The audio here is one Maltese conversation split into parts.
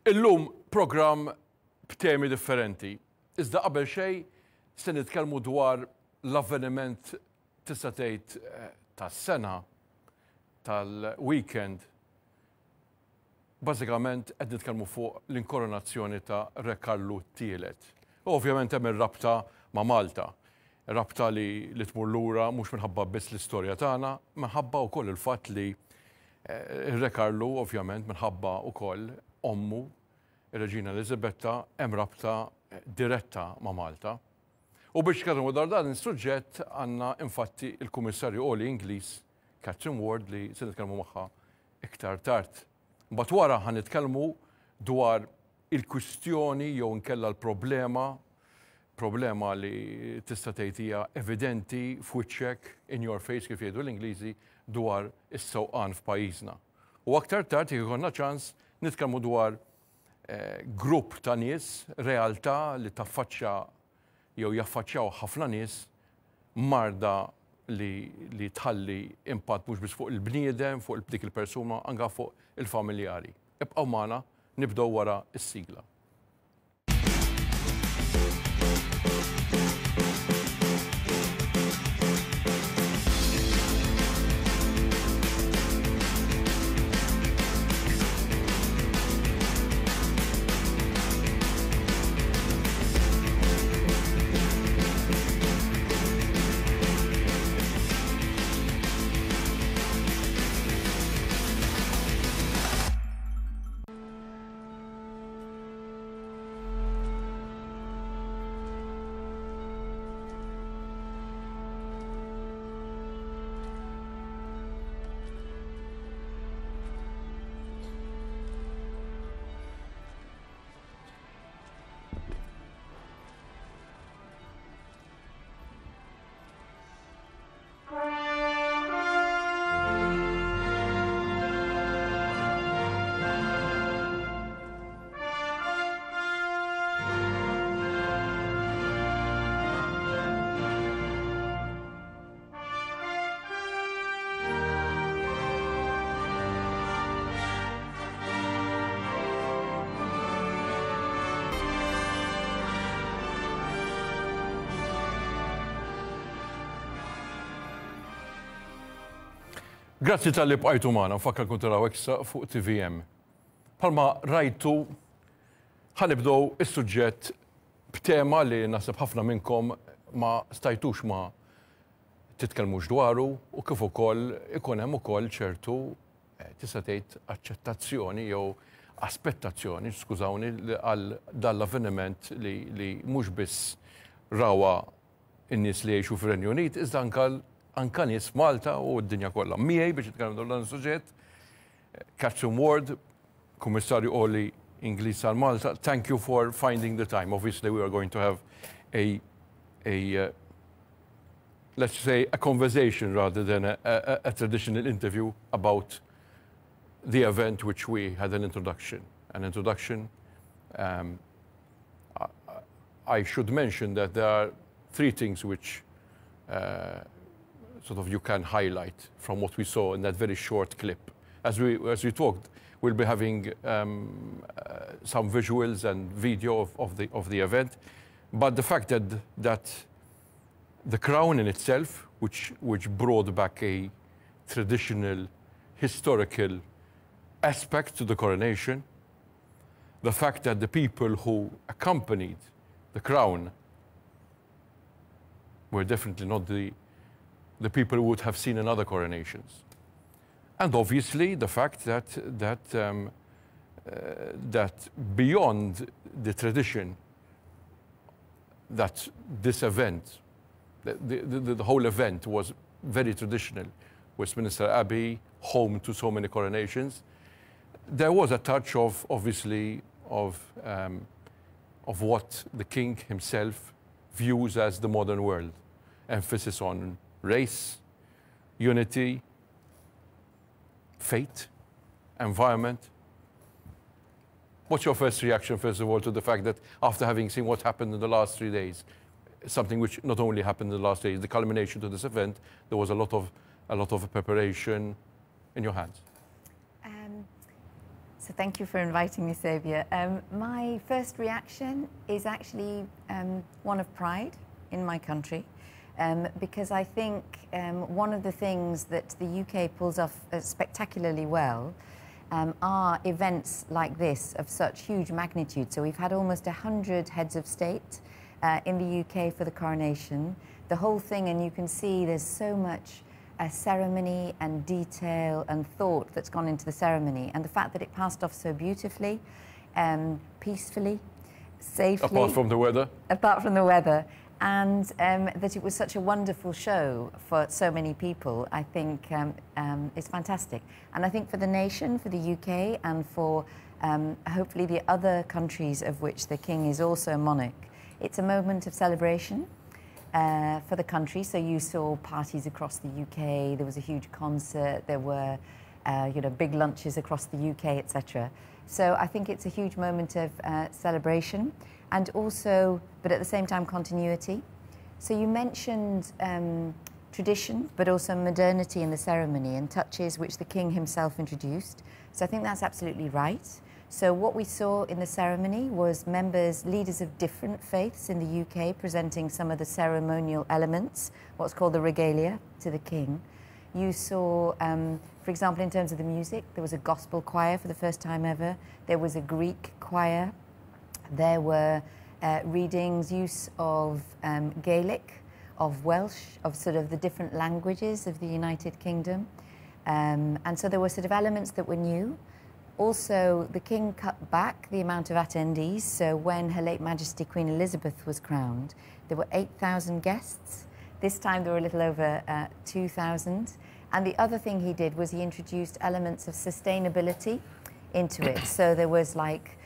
Illum programm b'temi differenti. Iżda qabel xejn se nitkellmu dwar l-avveniment tista' tgħid tas-sena tal-weekend. Bażikament qed nitkellmu fuq l-inkoronazzjoni ta' Re Karlu III. Ovvjament hemm ir-rabta ma' Malta. Rabta li tmur lura mhux minħabba biss l-istorja tagħna, minħabba wkoll il-fatt li Re Karlu ovvjament minħabba wkoll ommu, ir-Reġina Elisabetta, hemm rabta diretta ma' Malta. U biex nitkellmu dwar dan is-suġġett għandna infatti il-Kummissarju Għoli Ingliż, Katherine Ward, li se nitkellmu magħha iktar tard. Mbagħad wara ħanitkellmu dwar il-kwistjoni jew nkella l-problema li tista' tgħid hija evidenti f'wiċċek, in your face kif jgħidu l-Ingliżi, dwar is-sewqan f'pajjiżna. U aktar tard jekk ikollna ċans nitkellmu dwar grupp ta' nies, realtà li taffaċċja jew jaffaċċjaw ħafna nies marda li tħalli impatt mhux biss fuq il-bniedem, fuq dik il-persuna, anke fuq il-familjari. Ibqgħu magħna nibdew wara s-sigla. Grazzi tal-li bqajtu magħna, nfakkar kun taraw XTRA fuq TVM. Palma rajtu ħanibdew is-suġġett b'tema li naħseb ħafna minnkom ma stajtux ma titkellmux dwaru u kif ukoll ikun hemm ukoll ċertu tista' tgħid aċċettazzjoni jew aspettazzjoni, skużawni, għal dan l-avveniment li mhux biss rawa n-nies li jgħixu fir-Renju Unit, iżda anka nies Malta u d-dinja kollha. Miegħi biex nitkellem dwar dan is-suġġett, Katherine Ward, Kummissarju Għoli Ingliż għal Malta, thank you for finding the time. Obviously we are going to have let's say a conversation rather than a traditional interview about the event which we had an introduction. An introduction, I should mention that there are three things which sort of you can highlight from what we saw in that very short clip. As we talked, we'll be having some visuals and video of the event, but the fact that the crown in itself, which brought back a traditional, historical aspect to the coronation, the fact that the people who accompanied the crown were definitely not the people who would have seen in other coronations. And obviously the fact that beyond the tradition that this event, the whole event was very traditional, Westminster Abbey, home to so many coronations, there was a touch of, obviously, of what the king himself views as the modern world. Emphasis on race, unity, faith, environment. What's your first reaction, first of all, to the fact that after having seen what happened in the last 3 days, something which not only happened in the last days, the culmination to this event, there was a lot of preparation in your hands? So thank you for inviting me, Saviour. My first reaction is actually one of pride in my country, because I think one of the things that the UK pulls off spectacularly well are events like this of such huge magnitude. So we've had almost 100 heads of state in the UK for the coronation. The whole thing, and you can see there's so much ceremony and detail and thought that's gone into the ceremony, and the fact that it passed off so beautifully, peacefully, safely. Apart from the weather? Apart from the weather. And that it was such a wonderful show for so many people, I think is fantastic. And I think for the nation, for the UK, and for hopefully the other countries of which the King is also monarch, it's a moment of celebration for the country. So you saw parties across the UK, there was a huge concert, there were big lunches across the UK, etc. So I think it's a huge moment of celebration, and also, but at the same time, continuity. So you mentioned tradition, but also modernity in the ceremony and touches which the King himself introduced. So I think that's absolutely right. So what we saw in the ceremony was leaders of different faiths in the UK presenting some of the ceremonial elements, what's called the regalia, to the King. You saw, for example, in terms of the music, there was a gospel choir for the first time ever. There was a Greek choir. There were readings, use of Gaelic, of Welsh, of sort of the different languages of the United Kingdom. And so there were sort of elements that were new. Also, the King cut back the amount of attendees. So when Her late Majesty Queen Elizabeth was crowned, there were 8,000 guests. This time there were a little over 2,000. And the other thing he did was he introduced elements of sustainability into it. So there was like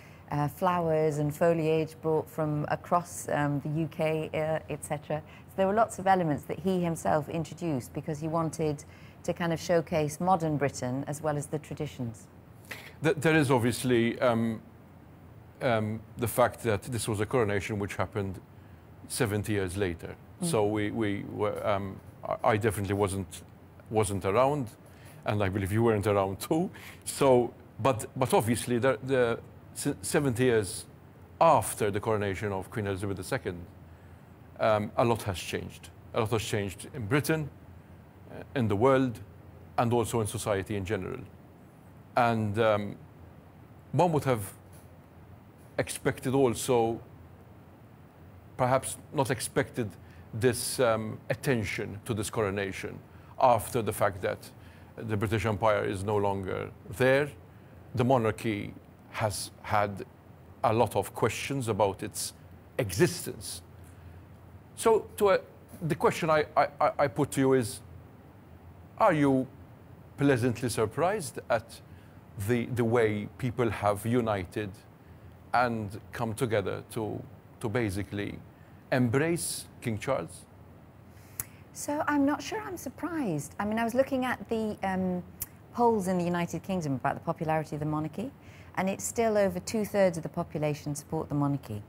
flowers and foliage brought from across the UK, etc. So there were lots of elements that he himself introduced because he wanted to kind of showcase modern Britain as well as the traditions. There is obviously the fact that this was a coronation which happened 70 years later. So I definitely wasn't around, and I believe you weren't around too. So, but obviously the 70 years after the coronation of Queen Elizabeth II, a lot has changed. A lot has changed in Britain, in the world, and also in society in general. And one would have expected also, perhaps not expected this attention to this coronation after the fact that the British Empire is no longer there. The monarchy has had a lot of questions about its existence. So the question I put to you is, are you pleasantly surprised at the way people have united and come together to basically embrace King Charles? So I'm not sure I'm surprised. I mean, I was looking at the polls in the United Kingdom about the popularity of the monarchy, and it's still over 2/3 of the population support the monarchy.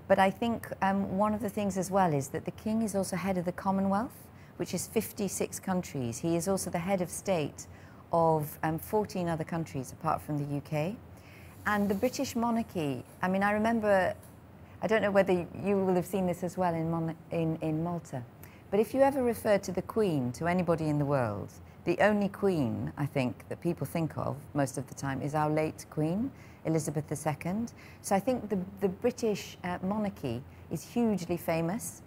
But I think one of the things as well is that the King is also head of the Commonwealth, which is 56 countries. He is also the head of state of 14 other countries apart from the UK. And the British monarchy, I mean, I remember, I don't know whether you will have seen this as well in Malta, but if you ever refer to the Queen to anybody in the world, the only Queen, I think, that people think of most of the time is our late Queen, Elizabeth II. So I think the British monarchy is hugely famous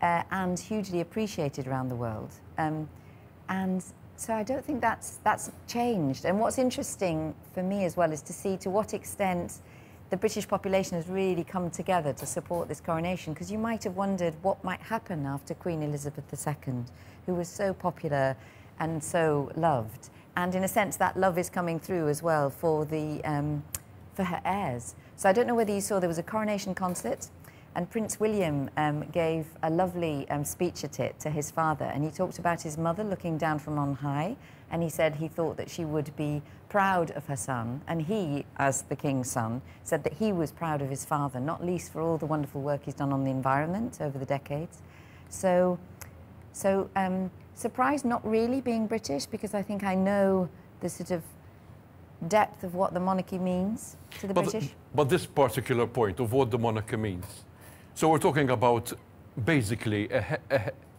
and hugely appreciated around the world. And so I don't think that's changed. And what's interesting for me as well is to see to what extent the British population has really come together to support this coronation, because you might have wondered what might happen after Queen Elizabeth II, who was so popular and so loved. And in a sense, that love is coming through as well for her heirs. So I don't know whether you saw, there was a coronation concert, and Prince William gave a lovely speech at it to his father, and he talked about his mother looking down from on high, and he said he thought that she would be proud of her son, and he, as the King's son, said that he was proud of his father, not least for all the wonderful work he's done on the environment over the decades. So surprised not really being British, because I think I know the sort of depth of what the monarchy means to the British? But this particular point of what the monarchy means. So we're talking about basically a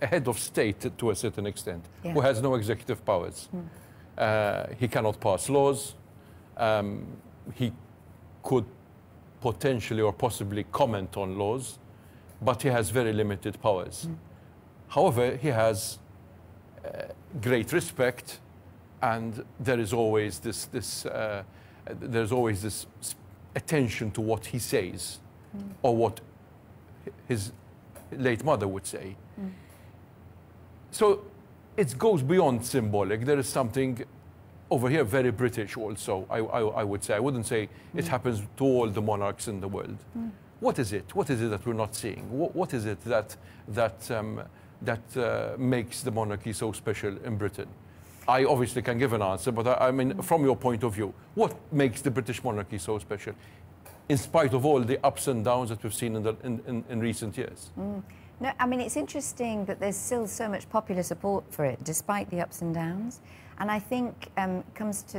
head of state to a certain extent, who has no executive powers. He cannot pass laws. He could potentially or possibly comment on laws, but he has very limited powers. However, he has great respect, and there is always this attention to what he says, or what his late mother would say. So it goes beyond symbolic. There is something over here very British also, I would say. I wouldn't say it happens to all the monarchs in the world. What is it? What is it that we're not seeing? What is it that makes the monarchy so special in Britain? I obviously can give an answer, but I mean, from your point of view, what makes the British monarchy so special, in spite of all the ups and downs that we've seen in recent years? No, I mean, it's interesting that there's still so much popular support for it, despite the ups and downs. And I think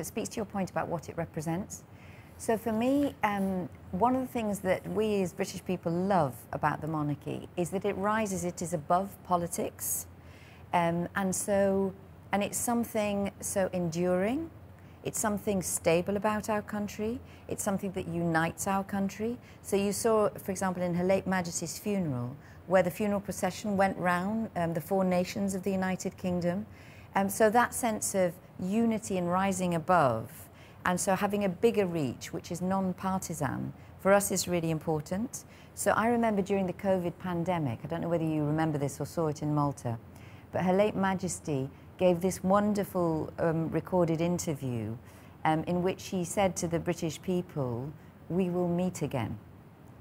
speaks to your point about what it represents. So for me, one of the things that we as British people love about the monarchy is that it is above politics. And it's something so enduring. It's something stable about our country. It's something that unites our country. So you saw, for example, in Her late Majesty's funeral, where the funeral procession went round the 4 nations of the United Kingdom. So that sense of unity and rising above, and so having a bigger reach, which is non-partisan, for us is really important. So I remember during the COVID pandemic, I don't know whether you remember this or saw it in Malta, but Her late Majesty gave this wonderful recorded interview in which she said to the British people, "We will meet again."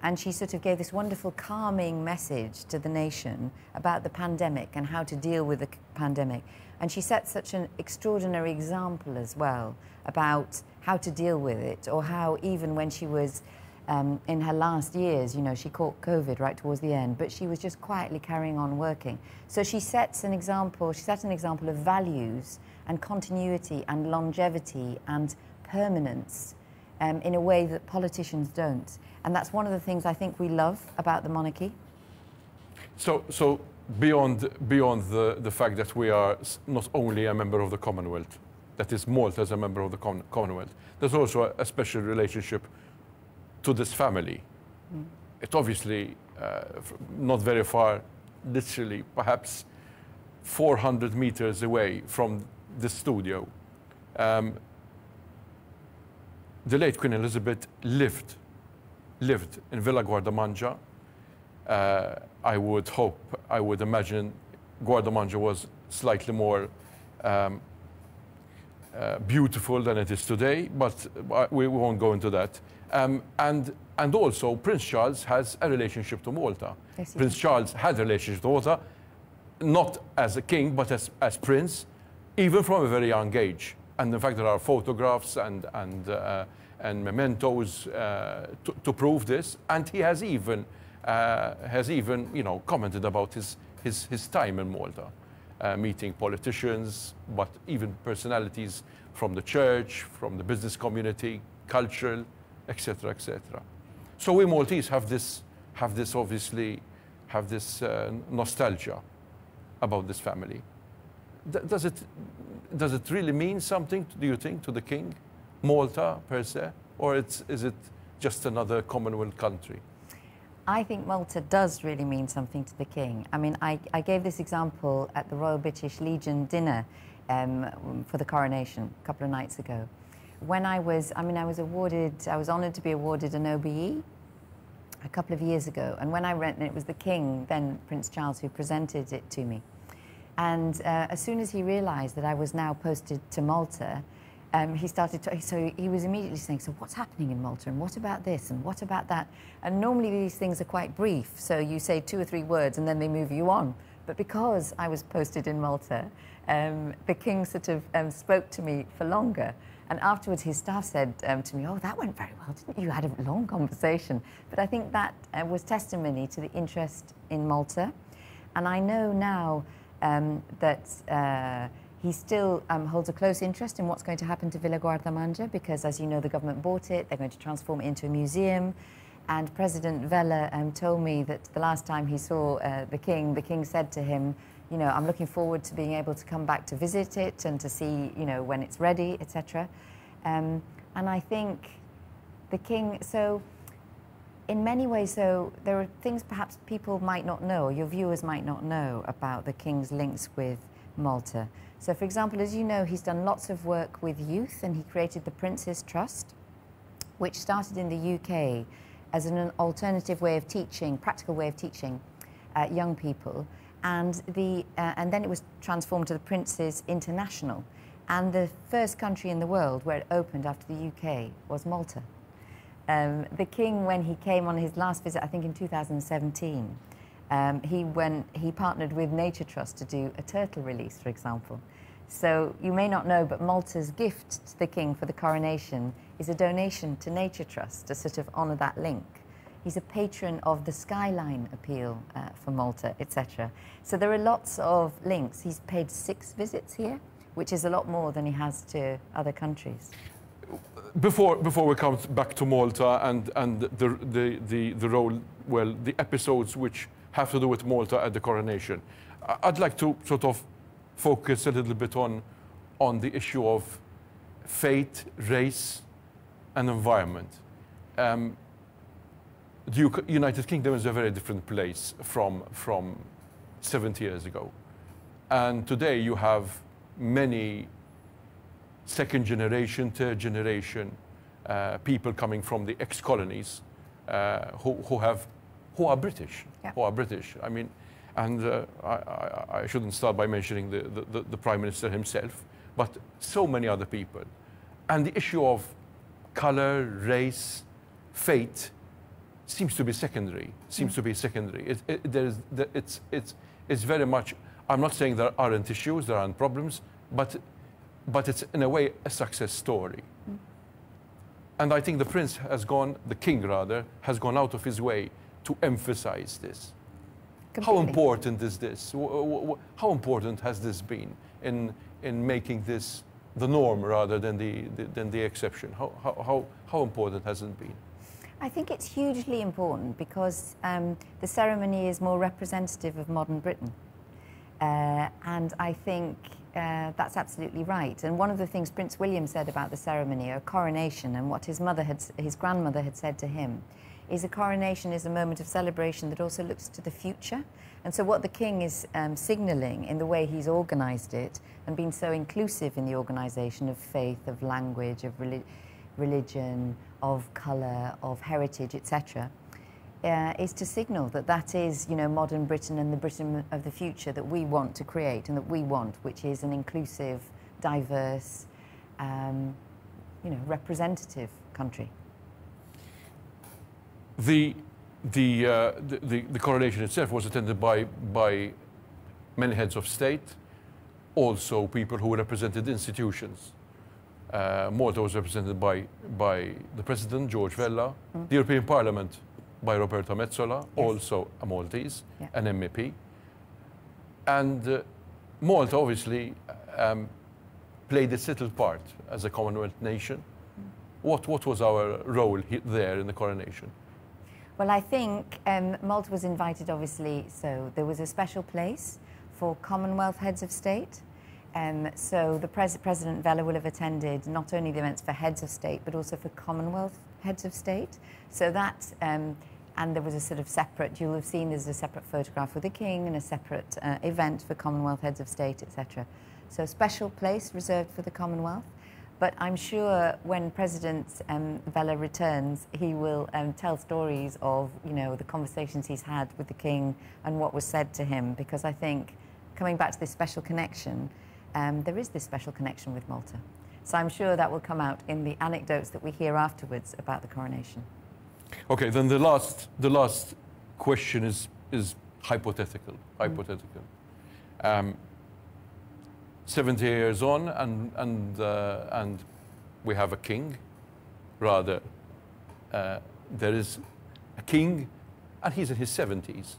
And she sort of gave this wonderful calming message to the nation about the pandemic and how to deal with the pandemic. And she set such an extraordinary example as well about how to deal with it, or how even when she was in her last years, you know, she caught COVID right towards the end, but she was just quietly carrying on working. So she set an example of values and continuity and longevity and permanence in a way that politicians don't. And that's one of the things I think we love about the monarchy. So beyond the fact that we are not only a member of the Commonwealth, that is Malta as a member of the Commonwealth, there's also a special relationship to this family. It obviously not very far, literally perhaps 400 meters away from the studio. The late Queen Elizabeth lived in Villa Guardamangia. I would imagine Guardamangia was slightly more beautiful than it is today, but we won't go into that. And also, Prince Charles has a relationship to Malta. Yes, Prince Charles had a relationship to Malta, not as a king, but as prince, even from a very young age. And in fact, there are photographs and mementos to prove this. And he has even commented about his time in Malta, meeting politicians, but even personalities from the church, from the business community, cultural, etc., etc. So we Maltese have this nostalgia about this family. Does it really mean something, do you think, to the king, Malta per se, or is it just another Commonwealth country? I think Malta does really mean something to the king. I mean, I gave this example at the Royal British Legion dinner for the coronation a couple of nights ago. When I was honoured to be awarded an OBE a couple of years ago. And when I went, it was the king, then Prince Charles, who presented it to me. And as soon as he realised that I was now posted to Malta, he was immediately saying, "So what's happening in Malta? And what about this? And what about that?" And normally these things are quite brief. So you say 2 or 3 words and then they move you on. But because I was posted in Malta, the king sort of spoke to me for longer. And afterwards, his staff said to me, "Oh, that went very well, didn't you? You had a long conversation." But I think that was testimony to the interest in Malta. And I know now that He still holds a close interest in what's going to happen to Villa Guardamangia because, as you know, the government bought it. They're going to transform it into a museum. And President Vella told me that the last time he saw the king said to him, you know, I'm looking forward to being able to come back to visit it and to see, you know, when it's ready, etc. And I think the king, so in many ways, so there are things perhaps people might not know, or your viewers might not know about the king's links with Malta. So, for example, as you know, he's done lots of work with youth, and he created the Prince's Trust, which started in the UK as an alternative way of teaching, practical way of teaching young people. And then it was transformed to the Prince's International. And the first country in the world where it opened after the UK was Malta. The king, when he came on his last visit, I think in 2017, he partnered with Nature Trust to do a turtle release, for example. So you may not know, but Malta's gift to the king for the coronation is a donation to Nature Trust to sort of honour that link. He's a patron of the Skyline Appeal for Malta, etc. So there are lots of links. He's paid 6 visits here, which is a lot more than he has to other countries. Before we come back to Malta and the role, well, the episodes which have to do with Malta at the coronation, I'd like to sort of focus a little bit on the issue of faith, race, and environment. The United Kingdom is a very different place from 70 years ago, and today you have many second generation, third generation people coming from the ex-colonies who are British. Yeah. Who are British. I mean, and I shouldn't start by mentioning the Prime Minister himself, but so many other people. And the issue of color, race, faith seems to be secondary. It's very much. I'm not saying there aren't issues, there aren't problems, but it's in a way a success story. And I think the king rather, has gone out of his way to emphasize this. Completely. How important is this? How important has this been in making this the norm rather than the exception? How important has it been? I think it's hugely important because the ceremony is more representative of modern Britain. And I think that's absolutely right. And one of the things Prince William said about the ceremony, a coronation, and what his grandmother had said to him, is a coronation is a moment of celebration that also looks to the future. And so what the king is signalling in the way he's organised it and been so inclusive in the organisation of faith, of language, of religion, of colour, of heritage, etc., is to signal that that is, you know, modern Britain and the Britain of the future that we want to create and that we want, which is an inclusive, diverse, you know, representative country. The coronation itself was attended by many heads of state, also people who represented institutions. Malta was represented by the President, George Vella, the European Parliament by Roberta Metsola, yes. Also a Maltese, yeah. An MEP. And Malta obviously played its little part as a Commonwealth nation. What was our role there in the coronation? Well, I think Malta was invited, obviously, so there was a special place for Commonwealth heads of state. So the President Vella will have attended not only the events for heads of state, but also for Commonwealth heads of state. So that, and there was a sort of separate, you'll have seen there's a separate photograph with the King and a separate event for Commonwealth heads of state, etc. So a special place reserved for the Commonwealth. But I'm sure when President Vella returns, he will tell stories of, you know, the conversations he's had with the King and what was said to him, because I think, coming back to this special connection, there is this special connection with Malta. So I'm sure that will come out in the anecdotes that we hear afterwards about the coronation. Okay, then the last question is hypothetical. Hypothetical. 70 years on, and we have a king. Rather, there is a king, and he's in his 70s.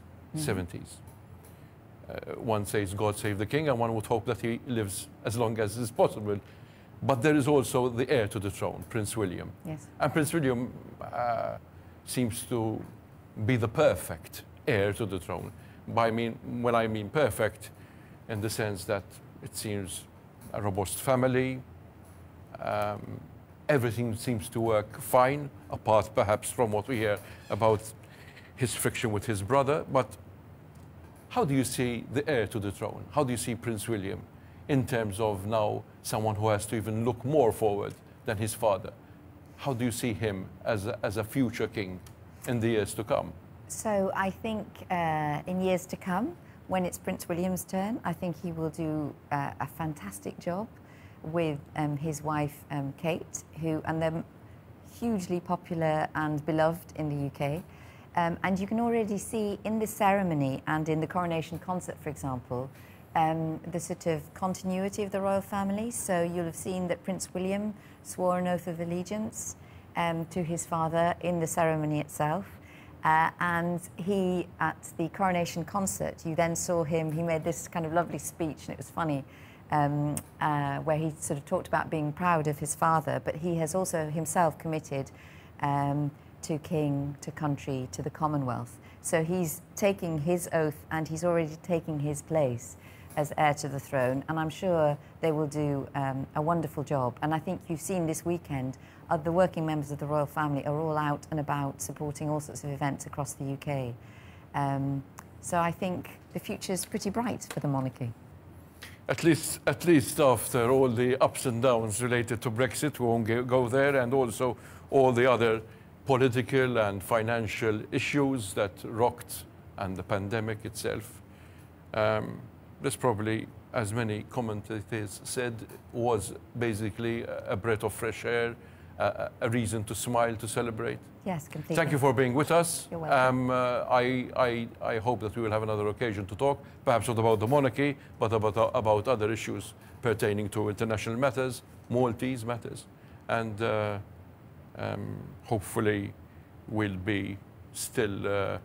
one says God save the king, and one would hope that he lives as long as is possible. But there is also the heir to the throne, Prince William. Yes. And Prince William seems to be the perfect heir to the throne. When I mean perfect, in the sense that it seems a robust family, everything seems to work fine, apart perhaps from what we hear about his friction with his brother. But how do you see the heir to the throne? How do you see Prince William in terms of now someone who has to even look more forward than his father? How do you see him as a future king in the years to come? So I think in years to come, when it's Prince William's turn, I think he will do a fantastic job with his wife Kate, and they're hugely popular and beloved in the UK. And you can already see in the ceremony and in the coronation concert, for example, the sort of continuity of the royal family. So you'll have seen that Prince William swore an oath of allegiance to his father in the ceremony itself. And he, at the coronation concert, you then saw him, he made this kind of lovely speech, and it was funny, where he sort of talked about being proud of his father, but he has also himself committed to king, to country, to the Commonwealth. So he's taking his oath, and he's already taking his place as heir to the throne, and I'm sure they will do a wonderful job. And I think you've seen this weekend, the working members of the royal family are all out and about supporting all sorts of events across the UK. So I think the future is pretty bright for the monarchy. At least after all the ups and downs related to Brexit, we won't go there, and also all the other political and financial issues that rocked, and the pandemic itself. This probably, as many commentators said, was basically a breath of fresh air, a reason to smile, to celebrate. Yes, completely. Thank you for being with us. You're welcome. I hope that we will have another occasion to talk, perhaps not about the monarchy, but about other issues pertaining to international matters, Maltese matters, and hopefully we'll be still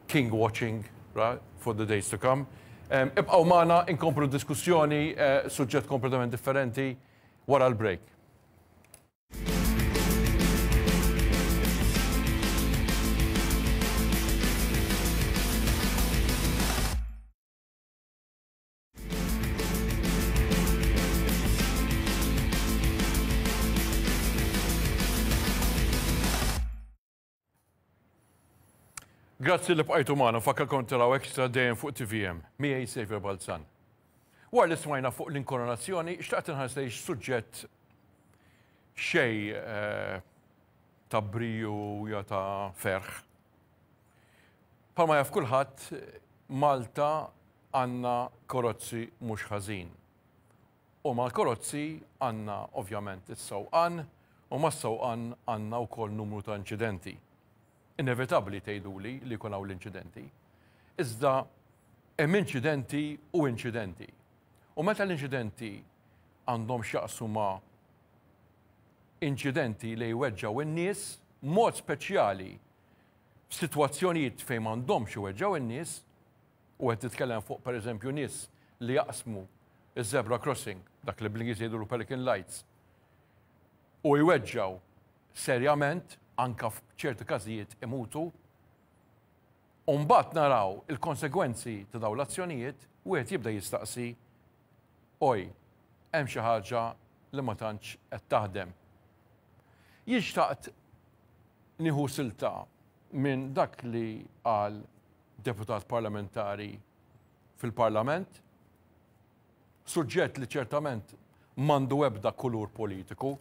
king watching, right, for the days to come. Ibqaw magħna inkomplu diskussjoni suġġett kompletament differenti wara l-break. Grazzi li bqajtu magħna, fakkalkom taraw Extra dejjem fuq TVM. Miegħi Saviour Balzan. Wara li smajna fuq l-inkoronazzjoni, xtaqt inħares lejn suġġett xejn ta' briju jew ta' ferħ. Palma jaf kulħadd, Malta għandna korozzi mhux ħażin. U mal-korozzi għandna ovvjament is-sewqan, u mas-sewqan għandna wkoll numru ta' inċidenti. Inevitabbli tgħiduli li jkun hawn l-inċidenti. Iżda hemm inċidenti u inċidenti. U meta l-inċidenti għandhom x'jaqsmu ma' inċidenti li jweġġaw in-nies, mod speċjali f'sitwazzjonijiet fejn m'għandhomx iweġġaw in-nies, u qed titkellem fuq pereżempju nies li jaqsmu iż-zebra crossing, dak li bl-Ingliż jgħidulu Pelican Lights, u jweġġaw serjament, anka f'ċerti każijiet imutu, u mbagħad naraw il-konsegwenzi ta' dawn l-azzjonijiet u qed jibda jistaqsi, oj, hemm xi ħaġa li ma tantx qed taħdem. Jixtaqt nieħu silta minn dak li qal deputat parlamentari fil-Parlament, suġġett li ċertament m'għandu ebda kulur politiku,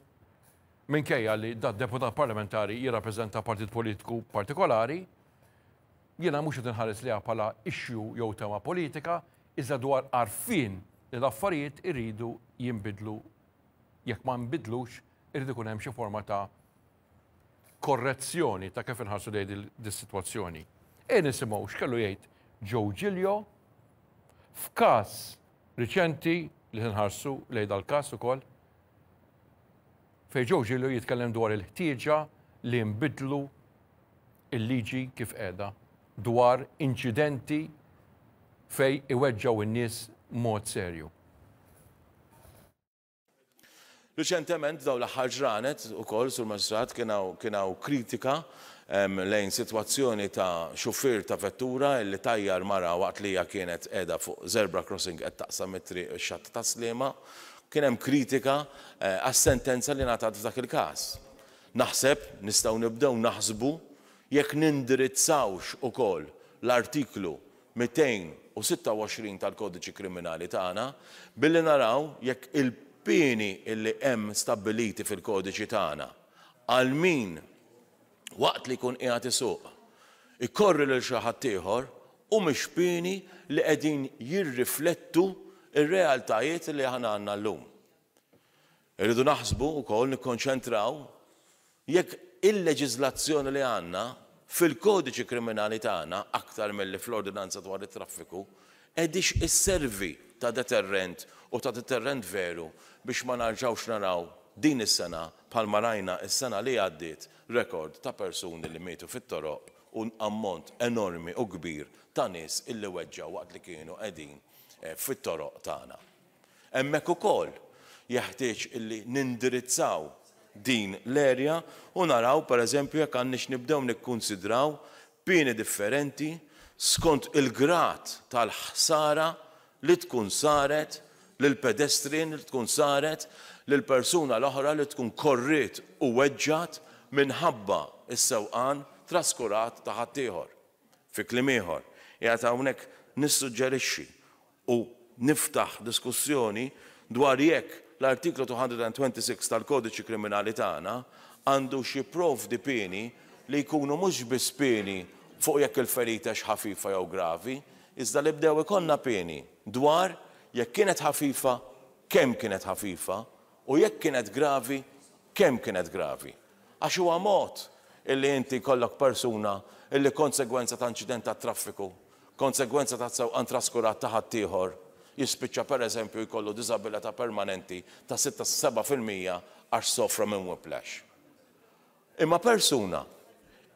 minkejja li dat deputat parlamentari jirrappreżenta partit politiku partikolari, jiena mhux qed inħares liha bħala issue jew tema politika, iżda dwar għarfien li l-affarijiet iridu jinbidlu. Jekk ma nbidlux, irid ikun hemm xi forma ta' korrezzjoni ta' kif inħarsu lejn dis-sitwazzjoni. Nisimgħu x'kellu jgħid Joe Giglio f'każ riċenti li nħarsu lejn dal-każ ukoll, fejn Joe Giglio jitkellem dwar il-ħtieġa li nbidlu il-liġi kif qiegħda dwar inċidenti fej iweġġaw in-nies mod serju. Riċentement daw l-aħħar ġranet ukoll sur maġistrat kienaw kritika lejn sitwazzjoni ta' xufier ta' vettura li tajjar mara waqt li hija kienet qiegħda fuq zebra crossing qed taqsam it-triq ix-xatt ta' Sliema. Kien hemm kritika għas-sentenza li ngħatat f'dak il-każ. Naħseb nistgħu nibdew naħsbu jekk nindirizzawx ukoll l-artiklu 226 tal-Kodiċi Kriminali tagħna billi naraw jekk il-pieni illi hemm stabbiliti fil-kodiċi tagħna għal min waqt li jkun qiegħed isuq ikorri lil xi ħadd ieħor u mhix pieni li qegħdin jirriflettu ir-realtajiet li aħna għandna llum. Irridu naħsbu wkoll nikkonċentraw jekk il-leġiżlazzjoni li għandna fil-kodiċi kriminali tagħna aktar milli fl-ordinanza dwar it-traffiku qegħdix isservi ta' deterrent u ta' deterrent veru biex ma narġawx naraw din is-sena bħalma rajna is-sena li għaddiet rekord ta' persuni li mietu fit-toroq u ammont enormi u kbir ta' nies illi weġġaw waqt li kienu qegħdin fit-toroq tagħna. Hemmhekk ukoll jeħtieġ illi nindirizzaw din l-erja u naraw pereżempju jekk għandniex nibdew nikkunsidraw pieni differenti skont il-grad tal-ħsara li tkun saret lil pedestrian li tkun saret lil persuna l-oħra li tkun korriet u weġġat minħabba is-sewqan traskurat ta' ħadd ieħor. Fi kliem ieħor, qiegħed hawnhekk nissuġġerixxi u niftaħ diskussjoni dwar jekk l-artiklu 226 tal-Kodiċi Kriminali tagħna għandu xi jipprovdi pieni li jkunu mhux biss pieni fuq jekk il-ferita x'ħafifa jew gravi, iżda li bdew ikollna pieni dwar jekk kienet ħafifa, kemm kienet ħafifa u jekk kienet gravi, kemm kienet gravi. Għax huwa mod illi inti jkollok persuna illi konsegwenza ta' inċident ta' traffiku, konsegwenza ta' sewqan traskurat ta' ħadd ieħor jispiċċa pereżempju jkollu diżabilità permanenti ta' 6-7% għax sofra minn whiplash. Imma persuna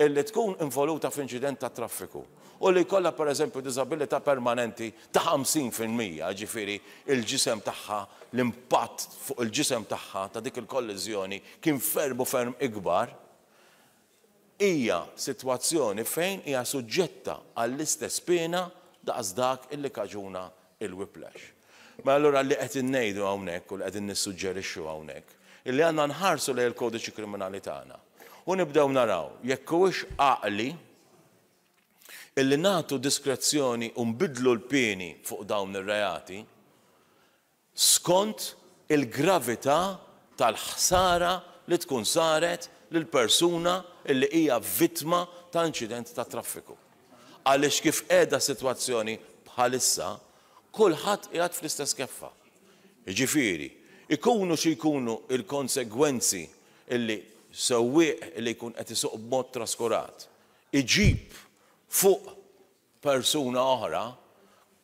illi tkun involuta f'inċident ta' traffiku u li jkollha pereżempju diżabilità permanenti ta' 50%, ġifieri il-ġisem tagħha, l-impatt fuq il-ġisem tagħha ta' dik il-kolliżjoni kien ferm ikbar, hija sitwazzjoni fejn hija suġġetta għall-istess pena daqs dak illi kaġuna il-whiplash. Ma allura li qed innejdu hawnhekk u li qegħdin nissuġġerixxu hawnhekk illi għandna nħarsu lejn il-kodiċi kriminali tagħna u nibdew naraw jekk huwiex għaqli illi nagħtu diskrezzjoni u nbidlu l-pieni fuq dawn ir-reati skont il-gravità tal-ħsara li tkun saret lill-persuna illi hija vittma ta' inċident ta' traffiku. Għaliex kif qiegħda sitwazzjoni bħalissa kulħadd qiegħed fl-istess keffa. Jiġifieri, ikunu xi jkunu l-konsegwenzi illi sewwieq illi jkun qed isuq b'mod traskurat iġib fuq persuna oħra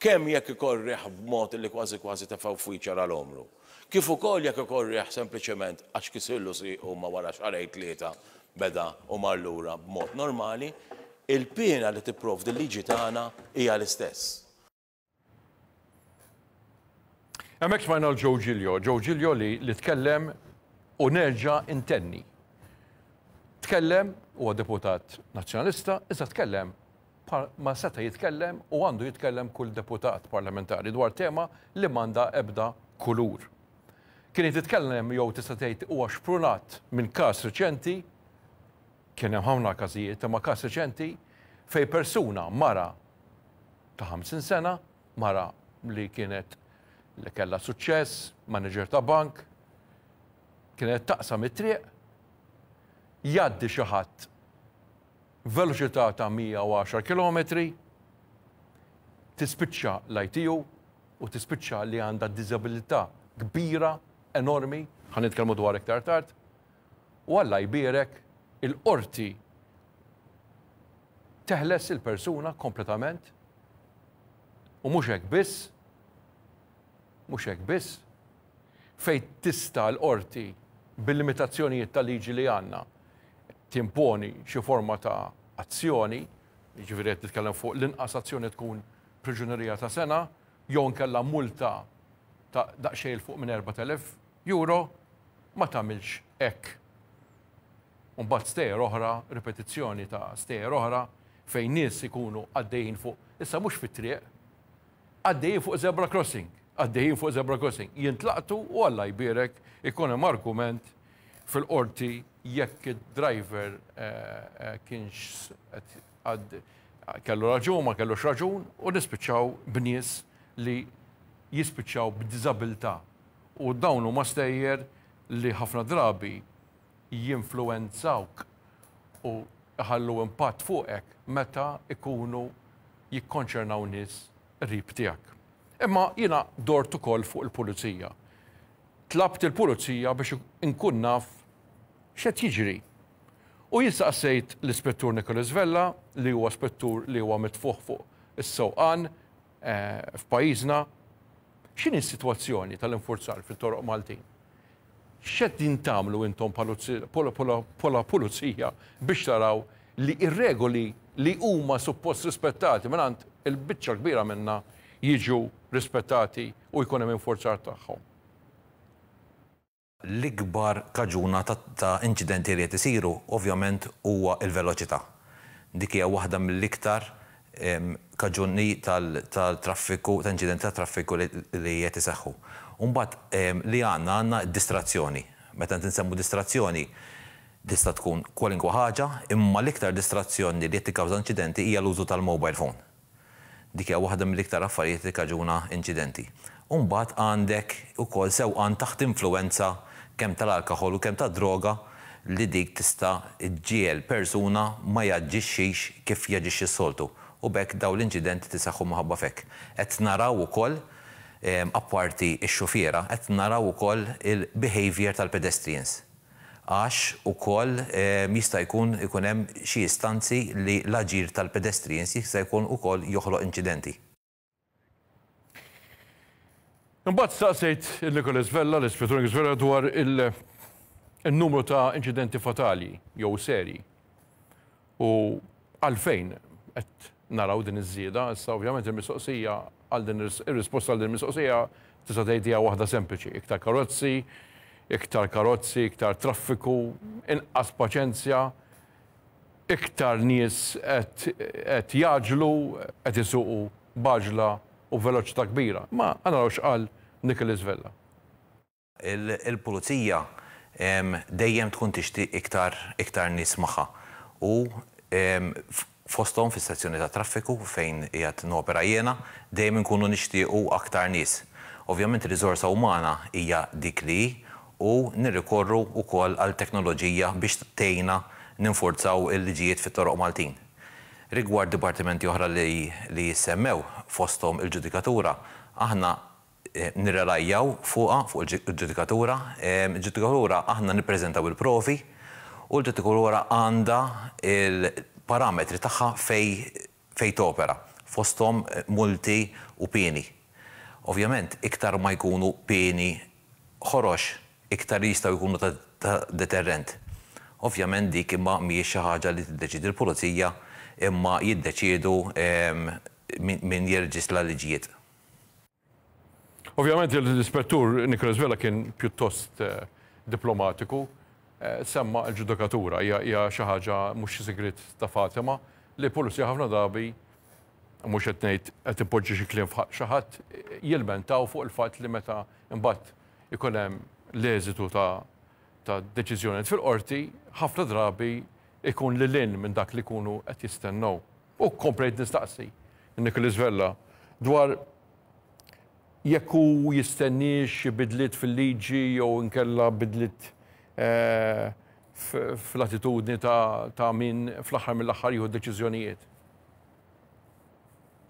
kemm jekk ikorriħ b'mod illi kważi tefgħu f'wiċċar għall-omru. Kif ukoll jekk ikorriħ sempliċement għax kisillu siequ ma wara xarej tlieta beda u mar lura b'mod normali, il-piena li tipprovdi l-liġi tagħna hija l-istess. Hemmhekk smajna l-Joe Giglio li tkellem u nerġa' intenni. Tkellem huwa deputat nazzjonalista, iżda tkellem ma seta' jitkellem u għandu jitkellem kull deputat parlamentari dwar tema li m'għandha ebda kulur. Kien jitkellem jew tista' tgħid huwa xprunat minn każ reċenti, kien hemm ħafna każijiet, imma każ reċenti fejn persuna mara ta' 50 sena, mara li kienet li kellha suċċess, manager ta' bank, kienet taqsam it-triq, jgħaddi xi ħadd veloċità ta' 110 km, tispiċċa l-ITU u tispiċċa li għandha diżabilità kbira, enormi, ħan nitkellmu dwar iktar tard, u Alla jbierek il-qorti teħles il-persuna kompletament u mhux hekk biss, fejn tista' l-qorti bil-limitazzjonijiet tal-liġi li għandna timponi xi forma ta' azzjoni, jiġifieri qed titkellem fuq l-inqas azzjoni tkun priġunerija ta' sena, jew nkella multa ta' daqsxejn fuq minn 4,000 euro, ma tagħmilx hekk. Mbagħad stejjer oħra, ripetizzjoni ta' stejjer oħra fejn nies ikunu għaddejjin fuq, issa mhux fit-triq, għaddejjin fuq zebra crossing, għaddejjin fuq zebra crossing. Jintlaqtu u Alla jbierek ikun hemm argument fil-qorti jekk id-driver kienx kellu raġun, ma kellux raġun, u nispiċċaw b'nies li jispiċċaw b'diżabilità. U dawn huma stejjer li ħafna drabi jinfluwenzawk u ħallu impatt fuqek meta ikunu jikkonċernaw nies qrib tiegħek. Imma jiena dort ukoll fuq il-pulizija. Tlabt il-pulizija biex inkun naf x'qed jiġri. U jistaqsejt l-Ispettur Nicholas Vella, li huwa spettur li huwa mitfuħ fuq is-sewqan f'pajjiżna, x'inhi s-sitwazzjoni tal-infurzar fit-toroq Maltin? X'qed tagħmlu intom bħala pulizija biex taraw li ir-regoli li huma suppost rispettati mingħand il-biċċa kbira minnha jiġu rispettati u jkun hemm infurzar tagħhom? L-ikbar kaġuna ta' inċidenti li qed isiru ovvjament huwa l-veloċità. Dik hija waħda mill-iktar kaġuni tal-traffiku, ta' inċidenti ta' traffiku li qed iseħħu. Mbagħad li għandna distrazzjoni. Meta nsemmu distrazzjoni tista' tkun kwalinkwa ħaġa, imma l-iktar distrazzjoni li qed tikkawża inċidenti hija l-użu tal-mobile phone. Dik hija waħda mill-iktar affarijiet li kaġuna inċidenti. Mbagħad għandek ukoll sewqan taħt influwenza kemm tal-alkoħol u kemm tad-droga li dik tista' ġiel persuna ma jaġġixxix kif jaġixxi s-soltu. U bekk dawn l-inċidenti tiseħħu minħabba f'hekk. Qed naraw ukoll apparti x-xufiera, qed naraw ukoll il-behavior tal-pedestrians. Għax ukoll jista' jkun hemm xi istanzi li l-aġir tal-pedestrians jista' jkun ukoll joħloq inċidenti. Imbagħad staqsejt il-Nicholas Vella, l-Ispettur Nicholas Vella, dwar il-numru ta' inċidenti fatali jew serji. U għalfejn qed naraw din iż-żieda, issa ovvjament il-mistoqsija għal din ir-risposta għal din il-mistoqsija tista' tgħidha waħda sempliċi, iktar karozzi, iktar traffiku, inqas paċenzja, iktar nies qed jaġlu, qed isuqu baġla u veloċità kbira. Ma naraw x'qal Nicholas Vella. Il-pulizija dejjem tkun tixtieq iktar nies magħha u fosthom fis-sezzjoni ta' traffiku fejn qiegħed nopera jiena dejjem inkunu nixtiequ aktar nies. Ovvjament ir-riżorsa umana hija dik li u nirrikorru wkoll għal teknoloġija biex tgħinna ninfurzaw il-liġijiet fit-toroq Maltin. Rigward dipartimenti oħra li jissemmew fosthom il-ġudikatura, aħna nirrelajjaw fuq il-ġudikatura. Il-ġudikatura aħna nippreżentaw il-provi u l-ġudikatura għandha il-parametri tagħha fejn topera, fosthom multi u pieni. Ovvjament, iktar ma jkunu pieni ħorox, iktar jistgħu jkunu ta' deterrent. Ovvjament dik imma mhijiex xi ħaġa li tiddeċidi l-pulizija imma jiddeċiedu min jirreġistra liġijiet. Ovvjament l-Ispettur Nicholas Vella kien pjuttost diplomatiku, semma l-ġudikatura hija xi ħaġa mhux sigrit ta' Fatima li l-pulizija ħafna drabi mhux qed ngħid qed ipoġġi xi kliem xi ħadd jilmentaw fuq il-fatt li meta imbagħad ikun hemm l-eżitu ta' deċiżjonijiet fil-qorti ħafna drabi ikun lil minn dak li jkunu qed jistennew. U komplejt nistaqsi Nicholas Vella dwar jekk hu jistennix xi bidliet fil-liġi jew inkella bidliet fl-attitudni ta' min fl-aħħar mill-aħħar jieħu deċiżjonijiet.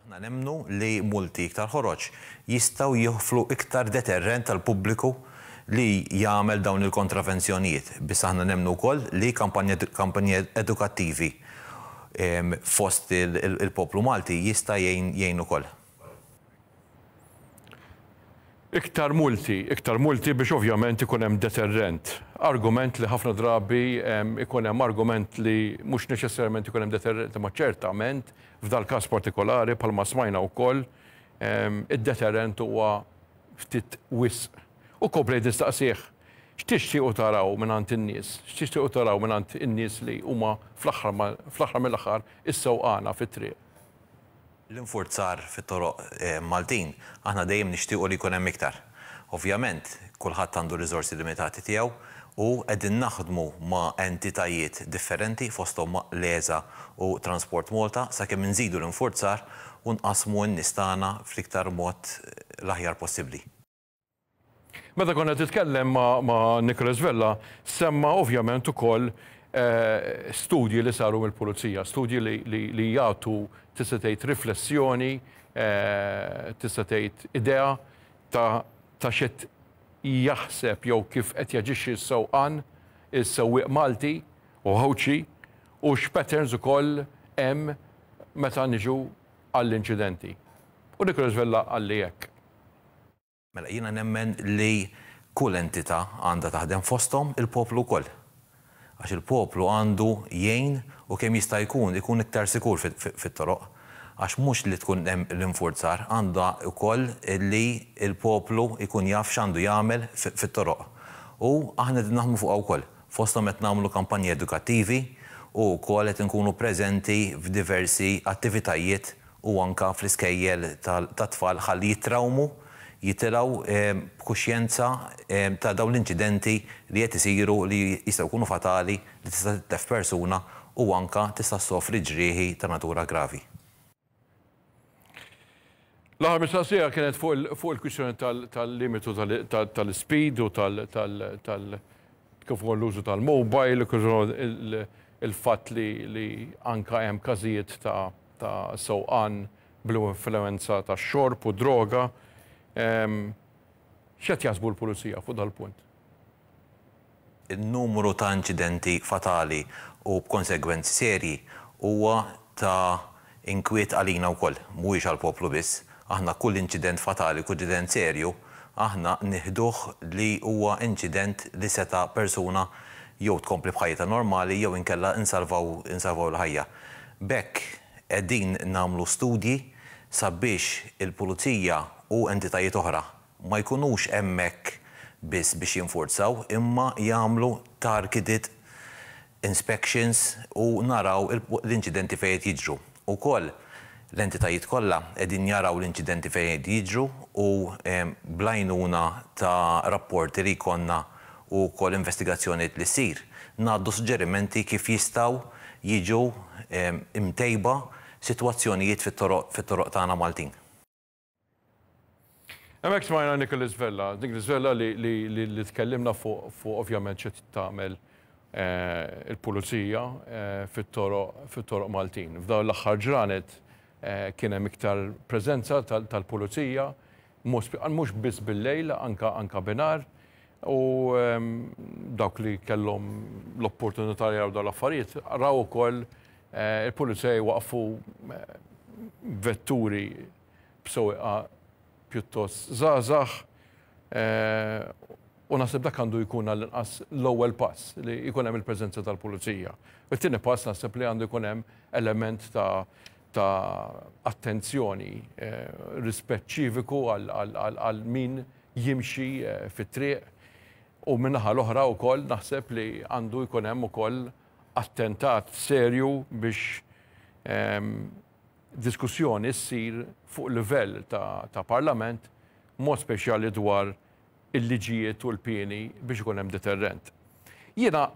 Aħna nemmnu li multi iktar ħoroġ jistgħu joħflu iktar deterrent tal-pubbliku li jagħmel dawn il-kontravenzjonijiet. Biss aħna nemmnu wkoll li kampanji edukattivi fost il-poplu Malti jista' jgħin ukoll. Iktar multi biex ovvjament ikun hemm deterrent. Argument li ħafna drabi ikun hemm argument li mhux neċessarjament ikun hemm deterrent, ma ċertament f'dal każ partikolari bħalma smajna wkoll id-deterrent huwa ftit wisq. U kopri distaqsih, x'tixtiequ taraw mingħand in-nies? X'tixtiequ taraw mingħand in-nies li huma fl-aħħar mill-aħħar is-sewqana fit-triq? L-infurzar fit-toroq Maltin, aħna dejjem nixtiequ li jkun hemm iktar. Ovvjament, kulħadd għandu riżorsi limitati tiegħu u qegħdin naħdmu ma' entitajiet differenti fosthom l-ESA u Transport Malta sakemm inżidu l-infurzar u nqasmu n-nies tagħna fl-iktar mod l-aħjar possibbli. Meta konna titkellem ma' Nicholas Vella, semma ovvjament ukoll studji li saru mill-Pulizija, studji li jagħtu tista' tgħid riflessjoni, tista' tgħid idea ta' x'qed jaħseb jew kif qed jaġixxi s-sewqan, is-sewwieq Malti u ħawċi u x'patterns ukoll hemm meta niġu għall-inċidenti. U Nicholas Vella għalli hekk. Mela jiena nemmen li kull entità għandha taħdem fosthom il-poplu wkoll. Għax il-poplu għandu jgħin u kemm jista' jkun iktar sikur fit-toroq. Għax mhux li tkun hemm l-infurzar, għandha wkoll li il-poplu jkun jaf x'għandu jagħmel fit-toroq. U aħna qed naħdmu fuqha wkoll. Fosthom qed nagħmlu kampanji edukattivi u wkoll qed inkunu preżenti f'diversi attivitajiet u anke fl-iskejjel tat-tfal ħalli jittrawmu jitilgħu b'kuxjenza ta' dawn l-inċidenti li qed isiru li jistgħu jkunu fatali li tista' titlef persuna u anke tista' ssofri ġrieħi ta' natura gravi. L-aħħar mistoqsija kienet fuq il-kwistjoni tal-limitu tal-speed u kif huwa l-użu tal-mobile, il-fatt li anke hemm każijiet ta' sewqan bl-influenza tax-xorb u droga. X'qed jaħsbu l-Pulizija fuq dal-punt? Il-numru ta' inċidenti fatali u b'konsegwenzi serji huwa ta' inkwiet għalina wkoll, mhuwiex għall-poplu biss. Aħna kull inċident fatali, kull inċident serju, aħna nieħduh li huwa inċident li seta' persuna jew tkompli b'ħajja normali jew inkella insalvaw l-ħajja. B'hekk qegħdin nagħmlu studji sabiex il-Pulizija u entitajiet oħra ma jkunux hemmhekk biss biex jinfurzaw imma jagħmlu targeted inspections u naraw l-inċidenti fejn jiġru. Ukoll l-entitajiet kollha qegħdin jaraw l-inċidenti fejn jiġru u blajnuna ta' rapporti li jkollna u wkoll investigazzjonijiet li ssir ngħaddu suġġerimenti kif jistgħu jiġu imtejba sitwazzjonijiet fit-toroq tagħna Maltin. Hemmhekk smajna Nicholas Vella li tkellimna fuq ovvjament xi tagħmel il-Pulizija fit-toroq Maltin. F'dawn l-aħħar ġranet kien hemm iktar preżenza tal-Pulizija, mhux biss bil-lejl, anke binar, u dawk li kellhom l-opportunità jaraw dawn l-affarijiet raw ukoll il-Pulizija waqfu vetturi b'sewwieqa pjuttost żgħażagħ u naħseb dak għandu jkun għall-inqas l-ewwel pass li jkun hemm il-preżenza tal-Pulizija. U t-tieni pass naħseb li għandu jkun hemm element ta' attenzjoni, rispett ċiviku għal min jimxi fit-triq u min-naħa l-oħra wkoll naħseb li għandu jkun hemm ukoll attentat serju biex diskussjoni ssir fuq livell ta' parlament, mod speċjali dwar il-liġijiet u l-pieni biex ikun hemm deterrent. Jiena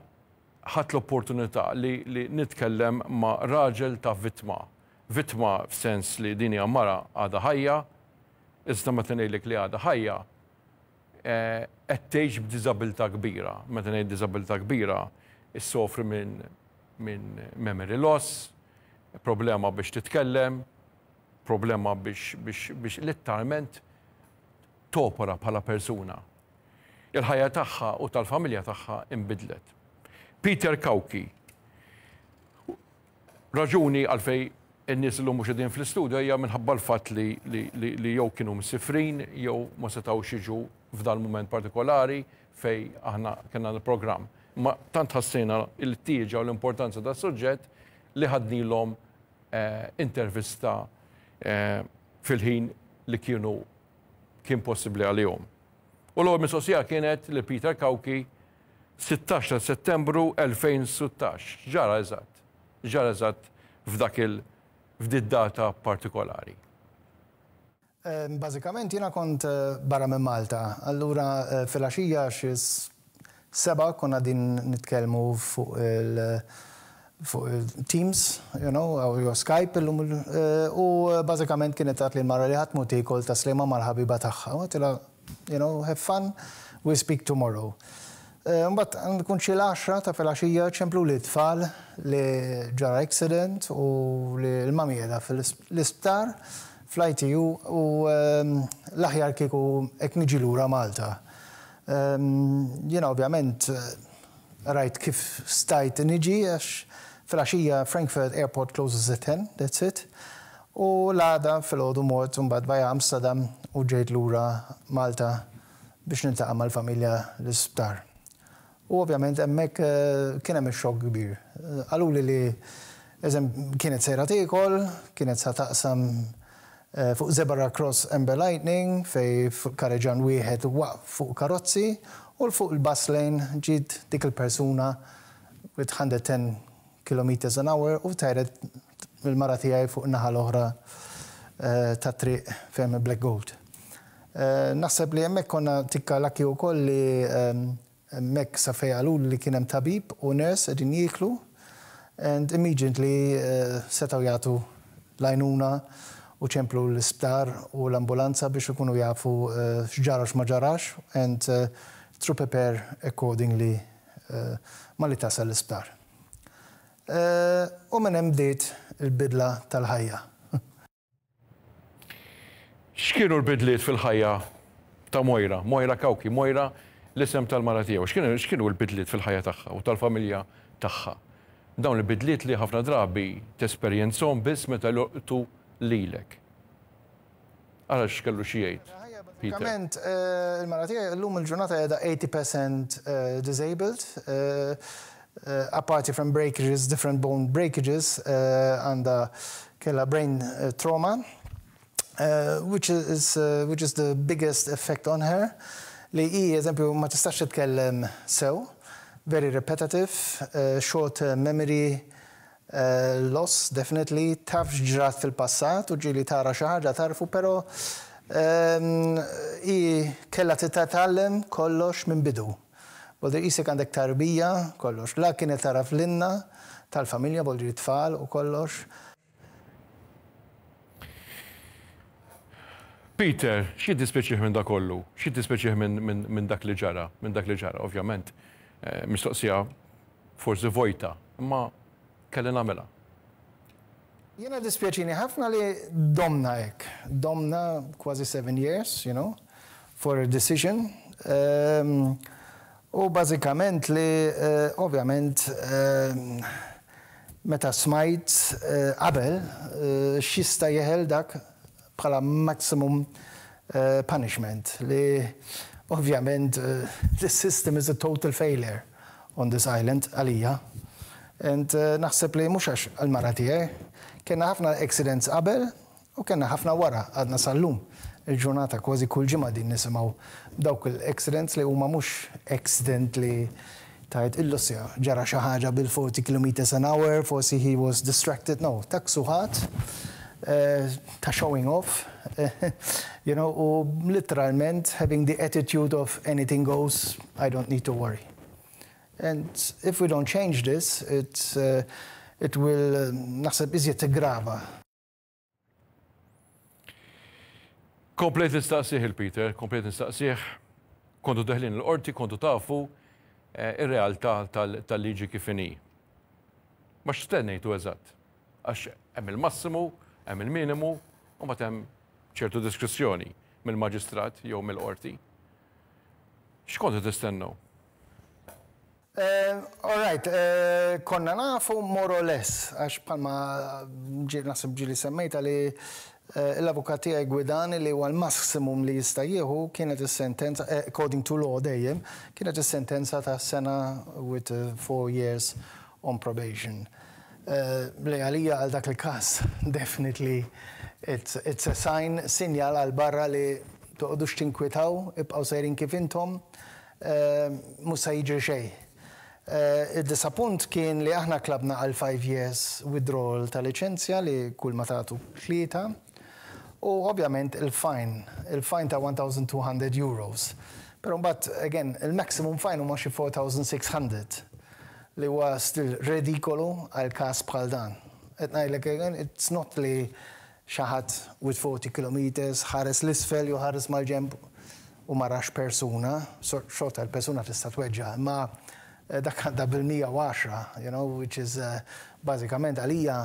ħadt l-opportunità li nitkellem ma' raġel ta' vittma f'sens li din hija mara għadha ħajja, iżda meta ngħidlek li għadha ħajja qed tgħix b'diżabilità kbira. Meta ngħid diżabilità kbira, issofri minn memory loss, problema biex titkellem, problema biex letteralment topera bħala persuna. Il-ħajja tagħha u tal-familja tagħha inbidlet. Peter Kawki, raġuni għalfej in-nies li mhux qegħdin fl-istudju hija minħabba l-fatt li jew kienu msifrin jew ma setgħux jiġu f'dan mument partikolari fej aħna kellna l-programm. Ma tant ħassejna l-tieġa u l-importanza tas suġġett li ħadnilhom intervista fil-ħin li kien possibbli għalihom. U l-ewwel mistoqsija kienet li Peter Kawki 16 ta' Settembru 2016. Ġara eżatt f'did data partikolari. Bażikament jiena kont barra minn Malta. Allura fil-għaxija xi 7 konna din nitkellmu fuq il-Teams, jew Skype illum u bażikament kienet għat li l-mara li ħadd muti kol taslima mal-ħabiba tagħha. Għatila, have fun, we speak tomorrow. Mbagħad nkun xi l-10 ta' fil-għaxija ċemplu li tfal li ġara accident u li l-mamieda fil-isptar fl-ITU u l-aħjar kieku hekk niġi lura Malta. Jiena ovvjament rajt kif stajt niġi għax fil-għaxija Frankfurt Airport closes at 10, that's it. U l-għada fil-ħodu mort mbagħad via Amsterdam u ġejt lura Malta biex niltaqa' mal-familja l-isptar. U ovvjament hemmhekk kien hemm ix-xokk kbir. Għaluli li kienet sejra tiekol, kienet sa taqsam fuq Zebra Cross Amber Lightning fej karreġan wieħed waqf fuq karozzi u fuq il-bus lane ġiet dik il-persuna with 110 km/h u tajret il-mara tiegħi fuq in-naħa l-oħra tat-triq fejn Black Gold. Naħseb li hemmhekk konna tikka lakki wkoll li hemmhekk sa fejn għaluli li kien hemm tabib u nurse qegħdin jieklu and immediately setgħu jagħtu l-għajnuna u ċemplu l-isptar u l-ambulanza biex ikunu jafu x'ġara x'ma ġarax and to prepare accordingly ma li tasal l-isptar. U minn hemm bdiet il-bidla tal-ħajja. X'kienu l-bidliet fil-ħajja ta' Moira? Moira Kawki, Moira l-isem tal-mara tiegħu. X'kienu l-bidliet fil-ħajja tagħha u tal-familja tagħha? Dawn il-bidliet li ħafna drabi tesperjenzhom biss meta joqtu lilek. Ara x'kellu xi jgħid. Bażikament il-mara tiegħi llum il-ġurnata qiegħda 80% disabled. Apart from breakages, different bone breakages, għandha kellha brain trauma, which is the biggest effect on her. Li hi, eżempju, ma tistax titkellem sew, very repetitive, short memory loss, definitely, taf ġrat fil-passat u ġili tara xi ħaġa tarfu, però hi kellha titgħallem kollox minn bidu. Boldi isek għandek tarbija, kollox. La kienet taraf l-inna tal-familja, boldi tfal u kollox. Peter, xi dispjaċih minn dak kollu? Xi dispjaċih minn dak li ġara? Minn dak li ġara, ovvjament. Mistoqsija forsi vojta, imma kelli nagħmilha. Jiena dispjaċini ħafna li domna hekk. Domna kważi 7 years, for a decision. U bażikament li ovvjament meta smajt qabel x'jista' jeħel dak bħala maximum punishment li ovvjament the system is a total failure on this island għalija. And naħseb li mhux għax għall-mara tiegħi kienna ħafna accidents qabel u kienna ħafna wara għadna sal-lum. Il-ġurnata kważi kull ġimgħa din nisimgħu dawk il-accidents li huma mhux accident li tajt il-lussja ġara xi ħaġa bil-40 km/h, forsi he was distracted. No, taksuħat ta' showing off, u literalment having the attitude of anything goes, I don't need to worry. And if we don't change this, it will naħseb iżjed tigrava. Komplet nistaqsih il-Peter, komplet nistaqsih, kontu deħlin l-qorti, kontu tafu ir-realtà tal-liġi kif inhi. Ma x'stennejtu eżatt. Għax hemm il-massimu, hemm il-minimu, u mbagħad hemm ċertu diskrezzjoni mill-maġistrat jew mill-qorti. X'kontu tistennew? All right, konna nafu more or less, għax palma nasib ġili semmejta li l-avukat tiegħi Gwidani li huwa l-massimum li jista' jieħu kienet is-sentenza, according to law dejjem, kienet is-sentenza ta' sena with 4 years on probation. Li għalija għal dak il-każ, definitely it's a sign, sinjal għal barra li toqgħodux tinkwitaw, ibqgħu sejrin kif intom, mhux se jiġri xejn. Id-disappunt kien li aħna klabna għal 5 years withdrawal ta' licenzja li kull ma tagħtu 3 u ovvjament il-fine ta' 1,200 euros. Però mbagħad again il-maximum fine huma xi 4,600 li huwa still ridikolu għal każ bħal dan. Qed ngħidlek again it's not li xi ħadd with 40 kilometers ħares l-isfel jew ħares mal-ġenb u ma rax persuna, xorta l-persuna tista' tweġġa', imma dak għandha bil-110, you know, which is bażikament għalija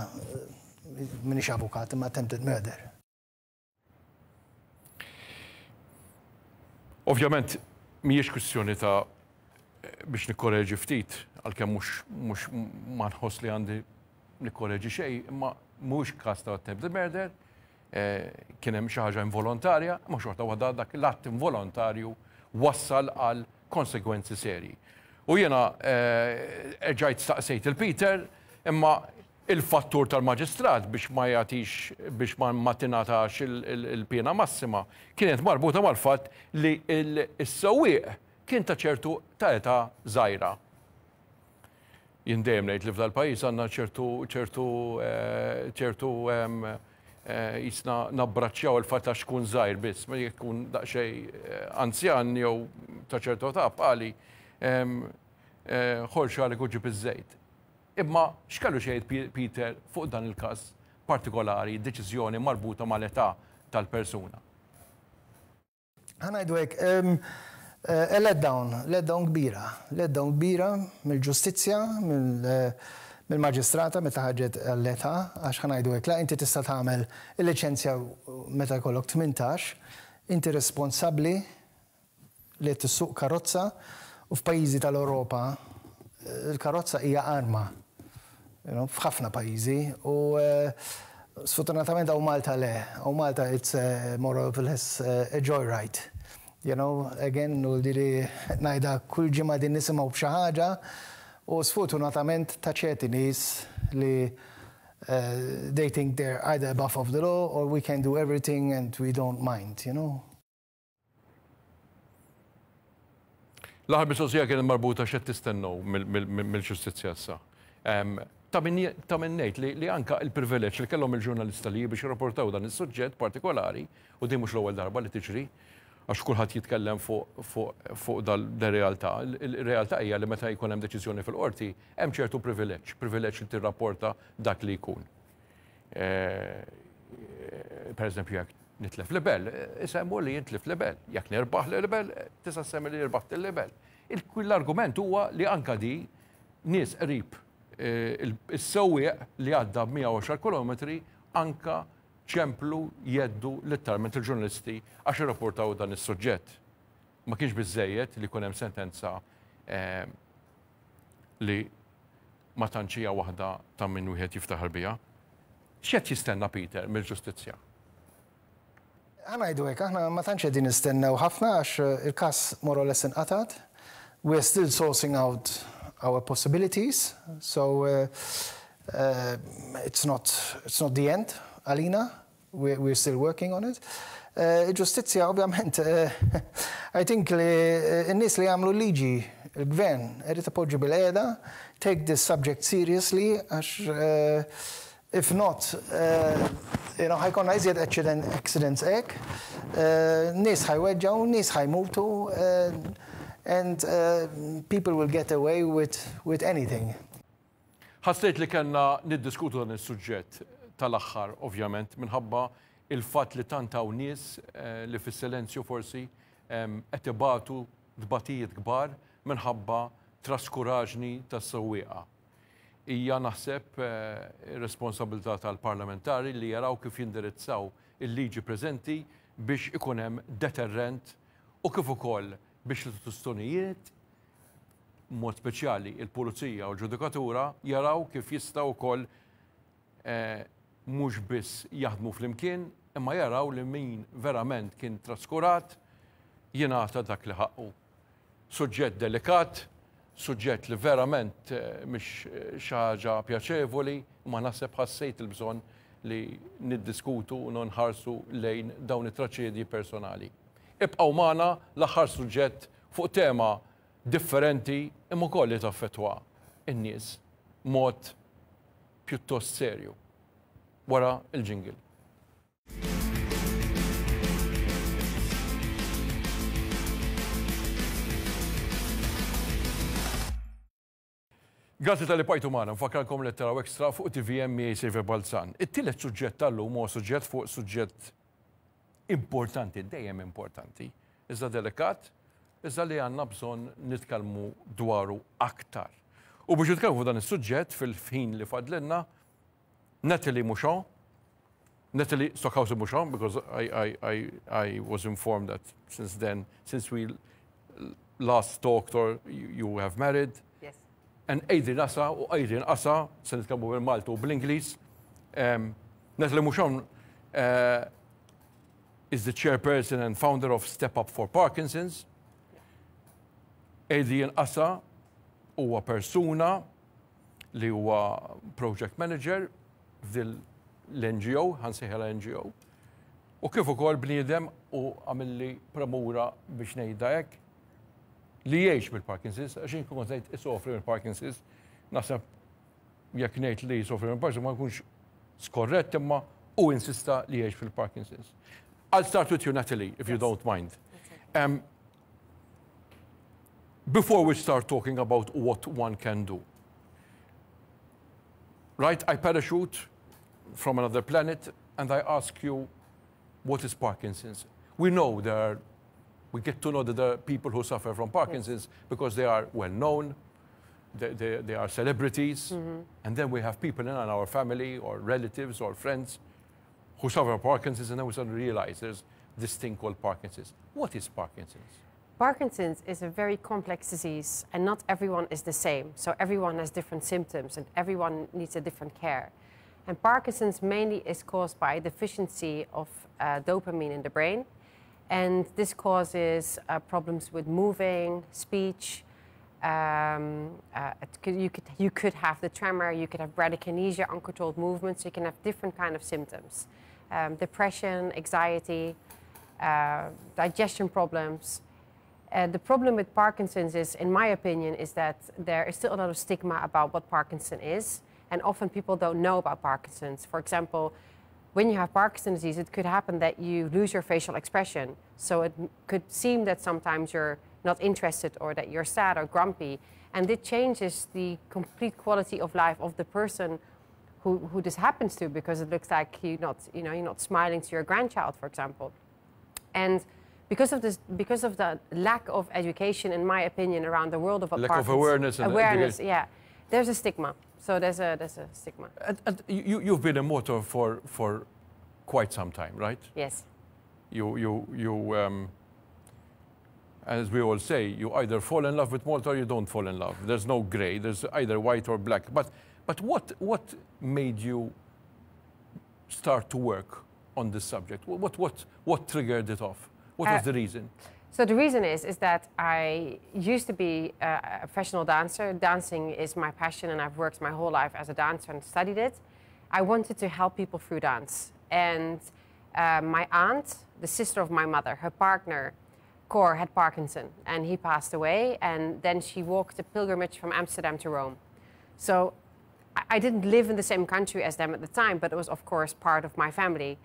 minix avukat imma attempted murder. Ovvjament, mhijiex kwistjoni ta' biex nikkoreġi ftit, għalkemm mhux ma nħoss li għandi nikkoreġi xejn, imma mhux każ ta' attempted murder, kien hemm xi ħaġa involontarja, ma xorta waħda dak l-att involontarju wassal għal konsegwenzi serji. U jena ġajt staqsejt il-Peter, imma il-fattur tal-maġistrat biex ma jagħtix biex ma tingħatax il-pena massima kienet marbuta mal-fatt li s-sewwieq kien ta' ċertu ta' età żgħira. Jien dejjem ngħid li f'dal-pajjiż għandna ċertu jisna nabbraċċjaw il-fatt għax tkun żgħir biss, ma jekk tkun daqsxejn anzjan jew ta' ċertu età bħali ħolxa li kuġib iż-żejt. Imma x'kellu xejn Peter fuq dan il-każ partikolari, deċiżjoni marbuta mal-età tal-persuna? Ħanajdu hekk, letdown kbira mill-ġustizzja, mill-maġistrata meta ħaġet għall-età, għax ħanajdu hekk, la inti tista' tagħmel il-liċenzja meta jkollok 18, inti responsabbli li tissuq karozza u f'pajjiżi tal-Ewropa il-karozza hija arma. F'ħafna pajjiżi u sfortunatament hawn Malta le. Hawn Malta it's more or less a joyride. You know, again, diri ngħidha kull ġimgħa din nisimgħu b'xi ħaġa u sfortunatament ta' ċerti nies li they think they're either above of the law or we can do everything and we don't mind, you know. L-aħħar mistoqsija kien marbuta x'qed tistennew mill-ġustizzja issa. Ta' min ngħid li anke l-privileġġ li kellhom il-ġurnalista li biex jirrapportaw dan is-suġġett partikolari u din mhux l-ewwel darba li tiġri għax kulħadd jitkellem fuq dal-realtà. Il-realtà hija li meta jkun hemm deċiżjoni fil-qorti hemm ċertu privileġġ li tirrapporta dak li jkun. Pereżempju jekk nitlef l-ibel, isemmu li jintlef l-ibel. Jekk nirbaħ l-ibel, tista' semmi li nirbaħt l-ibel. L-argument huwa li anka di nies qrib is-sewwieq li għadda b'110 km anka ċemplu jeddu letteralment il-ġurnalisti għax irrapportaw dan is-suġġett. Ma kienx biżżejjed li jkun hemm sentenza li ma tantx hija waħda ta' min wieħed jiftaħar biha. X'qed jistenna Peter mill-ġustizzja? Ħanajdu hekk, aħna ma tantx qegħdin nistennew ħafna għax il-każ more or less inqatat. We're still sourcing out our possibilities, so it's not the end, għalina. We're still working on it. Il-ġustizzja, ovvjament, I think li n-nies li għamlu liġi, il-gvern, irid ipoġġi bil-qiegħda, take this subject seriously, għax if not, ħajkonna iżjed accidents hekk, nies ħajweġġaw, nies ħajmutu, and people will get away with anything. Ħassejt li kellna niddiskutu dan is-suġġett tal-aħħar, ovvjament, minħabba il-fatt li tant hawn nies li fis-silenzju forsi qed ibatu dbatijiet kbar minħabba traskuraġni tas-sewwieqa. Hija naħseb ir-responsabilità tal-parlamentari li jaraw kif jindirizzaw il-liġi preżenti biex ikun hemm deterrent u kif ukoll biex l-istituzzjonijiet mod speċjali il-pulizija u l-ġudikatura jaraw kif jistgħu wkoll mhux biss jaħdmu flimkien, imma jaraw li min verament kien traskurat jingħata dak li ħaqqu. Suġġett delikat, suġġett li verament mhix xi ħaġa pjaċevoli, ma naħseb ħassejt il-bżonn li niddiskutu u nħarsu lejn dawn it-traċedji personali. Ibqgħu magħna l-aħħar suġġett fuq tema differenti imma wkoll li taffettwa in-nies mod pjuttost serju. Wara il-ġingil. Grazzi tal-li pajtu magħna, nfakkarkom li taraw Extra fuq TVM Saviour Balzan. It-tielet suġġett tal-lum huwa suġġett fuq suġġett importanti, dejjem importanti, iżda delikat, iżda li għandna bżonn nitkellmu dwaru aktar. U biex nitkellmu fuq dan is-suġġett fil-ħin li fadlilna, Natalie Mouchon, Natalie Stockhausen Mouchon, because I was informed that since we last talked or you have married. Yes. And Adrian Assa, u Adrian Assa, se nitkellmu bil-Maltu u bl-Ingliż. Natalie Mouchon is the chairperson and founder of Step Up for Parkinson's. Adrian Assa huwa persuna li huwa project manager f'dil-NGO, ħansejħa l-NGO. U kif ukoll bniedem u għamilli promura biex ngħidha hekk li jgħix bil-Parkinson's, għax inkun kont ngħid isofri mill-Parkinson's, naħseb jekk ngħid li jsofri mill-Parkinson's ma jkunx skorrett imma u insista li jgħix fil-Parkinson's. I'll start with you, Natalie, if you don't mind. Before we start talking about what one can do, right? I parachute from another planet and I ask you, what is Parkinson's? We know we get to know that there are people who suffer from Parkinson's because they are well known, they are celebrities, and then we have people in our family or relatives or friends who suffer from Parkinson's, and then we suddenly realize there's this thing called Parkinson's. What is Parkinson's? Parkinson's is a very complex disease, and not everyone is the same. So everyone has different symptoms, and everyone needs a different care. And Parkinson's mainly is caused by a deficiency of dopamine in the brain, and this causes problems with moving, speech. You could have the tremor, you could have bradykinesia, uncontrolled movements, you can have different kind of symptoms. Depression, anxiety, digestion problems. The problem with Parkinson's is, in my opinion, is that there is still a lot of stigma about what Parkinson is, and often people don't know about Parkinson's. For example, when you have Parkinson's disease, it could happen that you lose your facial expression. So it could seem that sometimes you're not interested or that you're sad or grumpy, and it changes the complete quality of life of the person who this happens to, because it looks like you're not smiling to your grandchild, for example. And because of the lack of education, in my opinion, around the world of Parkinson's, lack of awareness, yeah, there's a stigma. So there's a stigma. And you've been a motor for quite some time, right? Yes. As we all say, you either fall in love with Malta or you don't fall in love. There's no gray. There's either white or black. But what made you start to work on this subject? What triggered it off? What was the reason? So the reason is that I used to be a professional dancer. Dancing is my passion, and I've worked my whole life as a dancer and studied it. I wanted to help people through dance. And my aunt, the sister of my mother, her partner, Cor, had Parkinson, and he passed away. And then she walked a pilgrimage from Amsterdam to Rome. So I didn't live in the same country as them at the time, but it was, of course, part of my family.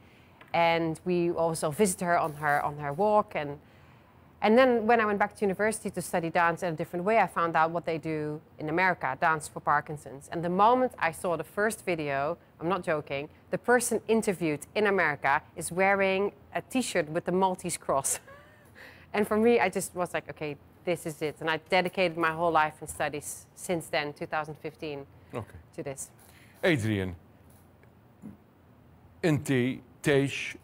And we also visited her on her walk. And then when I went back to university to study dance in a different way, I found out what they do in America, Dance for Parkinson's. And the moment I saw the first video, I'm not joking, the person interviewed in America is wearing a T-shirt with the Maltese cross. And for me, I just was like, okay, this is it. And I dedicated my whole life and studies since then, 2015, to this. Adrian, inti teħx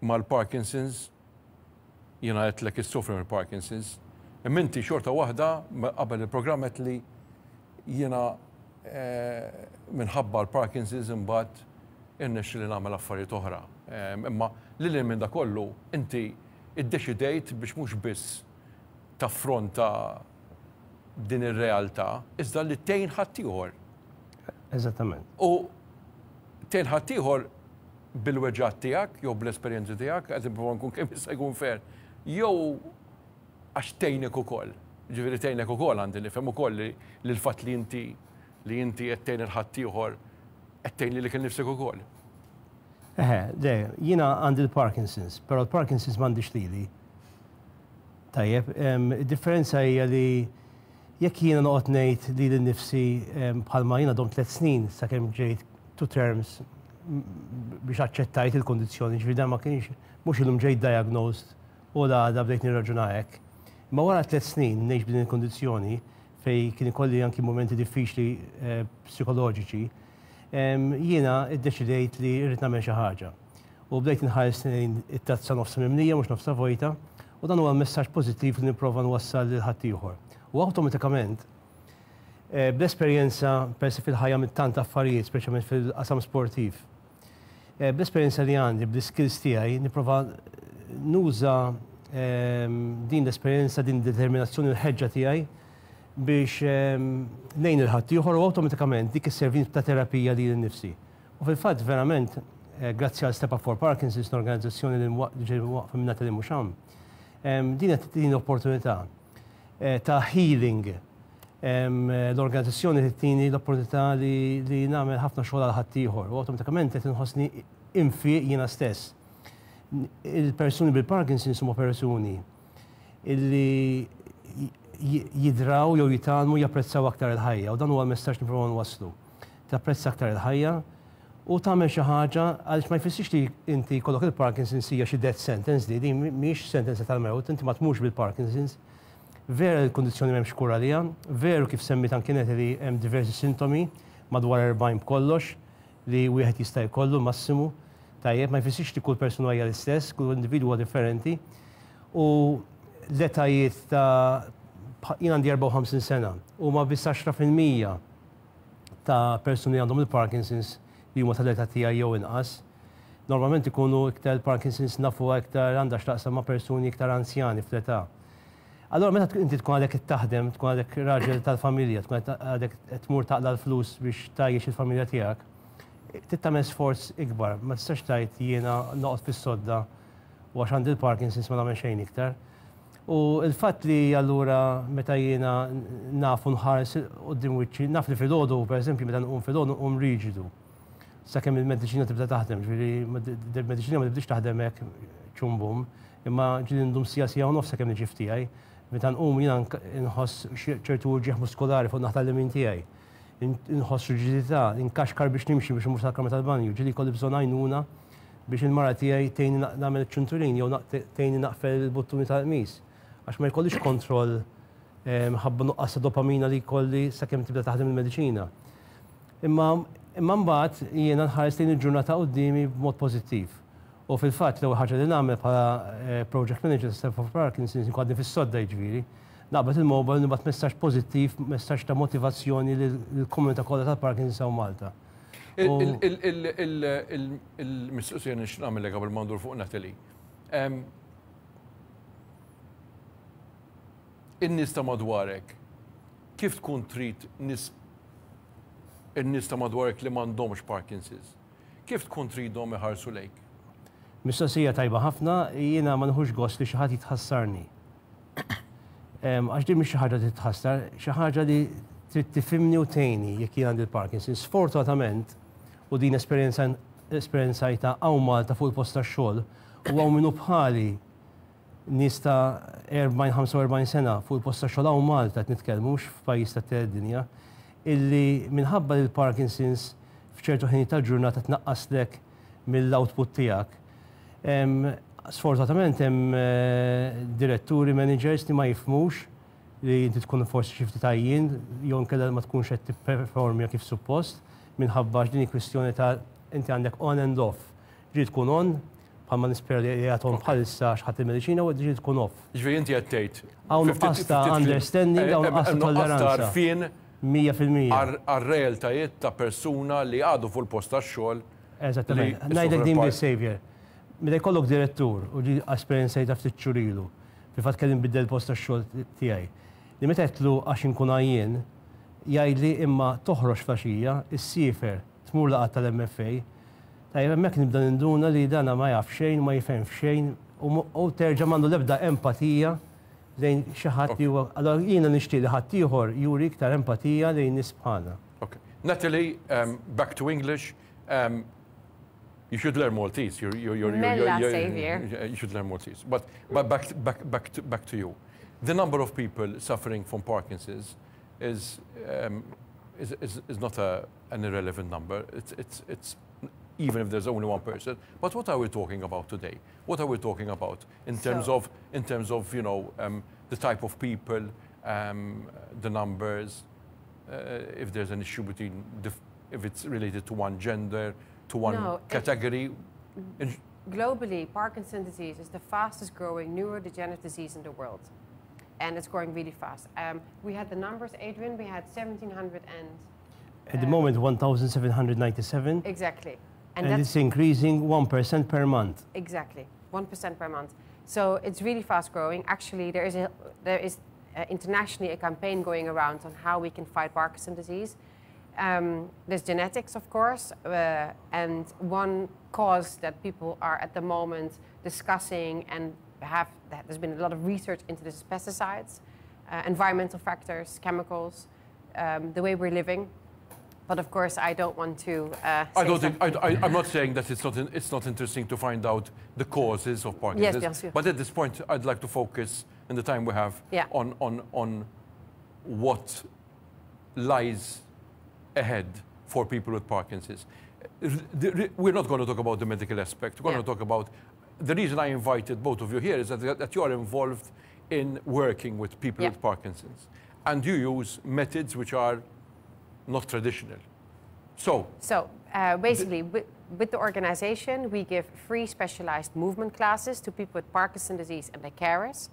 mal-Parkinson's, jina għetlek is-sofri mal-Parkinson's, Imminti xorta waħda qabel il-programm qed li jiena minħabba l-Parkinson's imbagħad irnexxi li nagħmel affarijiet oħra. Imma lil minn dak kollu inti iddeċidejt biex mhux biss taffronta din ir-realtà, iżda li tgħin ħaddieħor. Eżattament. U tgħin ħaddieħor bil-weġġat tiegħek jew bl-esperjenzi tiegħek, qed nipprova nkun kemm jista' jkun fair, jew għax tgħinek ukoll. Ġifieri tgħinek ukoll għandi nifhem ukoll li l-fatt li inti qed tgħin il-ħaddieħor qed tgħin lilek innifsek ukoll. Jiena għandi l-Parkinson's, però l-Parkinson's m'għandix lili. Tajjeb, id-differenza hija li jekk jiena noqgħod ngħid li l-nifsi bħalma jiena dom 3 snin sakemm ġejt to terms biex aċċettajt il-kondizzjoni, ġifieri ma kienx mhux illum ġejt diagnosed u għadha bdejt nirraġuna hekk. Ma wara 3 snin ngħix b'din il-kondizzjoni fej kien ikolli anki momenti diffiċli psikoloġiċi, jiena iddeċidejt li rrid nagħmel xi ħaġa. U bdejt inħares it-tazza nofsa mimlija mhux nofsa vojta, u dan huwa messaġġ pożittiv li nipprova nwassal lil ħaddieħor. U awtomatikament bl-esperjenza persi fil-ħajja mit-tant affarijiet, speċjalment fil-qasam sportiv. Bl-esperjenza li għandi, bl-skills tiegħi, nipprova nuża din l-esperjenza, din determinazzjoni l-ħeġġa tiegħi biex ngħin il-ħaddieħor u awtomatikament dik is-servizz ta' terapija li nnifsi. U fil-fatt verament, grazzi għal Step Up for Parkinson's, l-organizzazzjoni li waqfa minna tal-Muxam, din qed tini opportunità ta' healing. L-organizzazzjoni tini l-opportunità li nagħmel ħafna xogħol għal ħaddieħor u awtomatikament qed inħossni infiq jiena stess. Il-persuni bil-Parkinson's huma persuni illi jidraw jew jitalmu japprezzaw aktar il-ħajja u dan huwa l-messaġġ nipprova nwasslu. Tapprezza aktar il-ħajja u tagħmel xi ħaġa għaliex ma jfissirx li inti jkollok il-Parkinson's hija xi death sentence di mhix sentenza tal-mewt, inti ma tmux bil-Parkinson's. Vera l-kondizzjoni m'hemmx kura għaliha, veru kif semmit anke li hemm diversi sintomi madwar 40 b'kollox li wieħed jista' jkollu massimu. Tajjeb, ma jfissirx li kull persuna hija l-istess, kull individwu differenti. U l-etajiet ta' jien għandi 54 sena u ma biss 10% ta' persuni għandhom il-Parkinson's li huma tal-età tiegħi jew inqas. Normalment ikunu iktar Parkinson's nafu iktar għandha x'taqsam ma' persuni iktar anzjani fl-età. Allora meta inti tkun għadek taħdem, tkun għadek raġel tal-familja, tkun għadek tmur taqla l-flus biex tajjiex il-familja tiegħek, tittamel sforz ikbar, ma tistax tajt jiena noqgħod fis-sodda u għax għandi l-Parkinson's ma nagħmel xejn iktar. U l-fatt li allura meta jiena nafu nħares qudiem wiċċi, naf li filgħodu pereżempju meta nqum filgħodu nqum riġidu. Sakemm il-mediċina tibda taħdem, ġifieri il-mediċina ma tibdix taħdem hekk ċumbum, imma ġieli ndum sija u nofs sakemm niġi tiegħi. Meta nqum jiena nħoss ċertu urġieħ muskolari fuq naħta l-lemin tiegħi. Nħoss riġidità, inkaxkar biex nimxi biex imur tal-kamra tal-banju, ġieli kolli bżonn għajnuna biex il-mara tiegħi tgħinni nagħmel iċ-ċunturin jew tgħinni naqfel il-buttuni tal-qmis. Għax ma jkollix kontroll ħabba nuqqas dopamina li jkolli sakemm tibda taħdem il-mediċina. Imma mbagħad jiena nħares lejn il-ġurnata qudiemi b'mod pożittiv. U fil-fatt l-ewwel ħaġa li nagħmel bħala project manager Step Up for Parkinson's inkwadni fis-sodda jiġifieri, naqbad il-mobile nibgħat messaġġ pożittiv, messaġġ ta' motivazzjoni lill-komunità kollha tal-Parkinson's hawn Malta. Il-mistoqsija nix nagħmel qabel ma ndur fuq Natali. In-nies ta' madwarek, kif tkun trid in-nies ta' madwarek li m'għandhomx Parkinson's? Kif tkun tridhom iħarsu lejk? Mistoqsija tajba ħafna, jiena ma nħux gost li xi ħadd jitħassarni. Għax din mhix xi ħaġa titħassar, xi ħaġa li trid tifhimni u tgħinni jekk jien għandi l-Parkinson's. Sfortunatament, u din esperjenzajta hawn Malta fuq il-post tax-xogħol u hawn minnu bħali nies ta' 45 sena fuq il-post tax-xogħol hawn Malta qed nitkellmu mhux f'pajjiż tat-tieddinja, illi minħabba li l-Parkinson's f'ċertu ħin tal-ġurnata tnaqqaslek mill-output tiegħek. Sfortunatament hemm diretturi, managers li ma jifhmux li inti tkun forsi xi ftit tajjin jew inkella ma tkunx qed tipperformja kif suppost minħabba din il-kwistjoni ta' inti għandek on and off. Ġrid tkun on bħalma nispera li jgħatom bħalissa xħat il-medicina u diġi tkun off. Ġviri inti għattejt. Għawn qasta understanding, għawn qasta tolleranza. Għarfien 100%. għal-realtajiet ta' persuna li għadu fuq il-post ta' xogħol. Eżattament. Najdek din bil-Saviour. Meta jkollok direttur u ġi esperienzajta ftit xurilu, fil-fatt kellim biddel post ta' xogħol tiegħi. Li meta jtlu għax inkun għajjien, jgħidli imma toħroġ flaxija, is-siefer tmur laqgħat tal-MFA, tajjeb hemmhekk nibda ninduna li dana ma jaf xejn, ma jifhem xejn u terġa' m'għandu l-ebda empatija lejn xi ħadd huwa. Allora jiena nixtieq li ħadd ieħor juri iktar empatija lejn nies bħalna. Okay. Natalie, back to English. You should learn Maltese. You should learn Maltese. But back to you. The number of people suffering from Parkinson's is not an irrelevant number. It's even if there's only one person. But what are we talking about today? What are we talking about in terms of the type of people, the numbers, if there's an issue between if it's related to one gender, to one category? Globally, Parkinson's disease is the fastest growing neurodegenerative disease in the world. And it's growing really fast. We had the numbers, Adrian, we had 1,700 and... At the moment, 1,797. Exactly. And it's increasing 1% per month. Exactly, 1% per month. So it's really fast growing. Actually, there is internationally a campaign going around on how we can fight Parkinson's disease. There's genetics, of course, and one cause that people are at the moment discussing and there's been a lot of research into this is pesticides, environmental factors, chemicals, the way we're living. But of course, I don't want to. I'm not saying that it's not interesting to find out the causes of Parkinson's. Yes, yes. But at this point, I'd like to focus in the time we have on what lies ahead for people with Parkinson's. We're not going to talk about the medical aspect. We're going to talk about the reason I invited both of you here is that you are involved in working with people with Parkinson's, and you use methods which are not traditional. So basically, with the organization, we give free specialized movement classes to people with Parkinson's disease and their carers.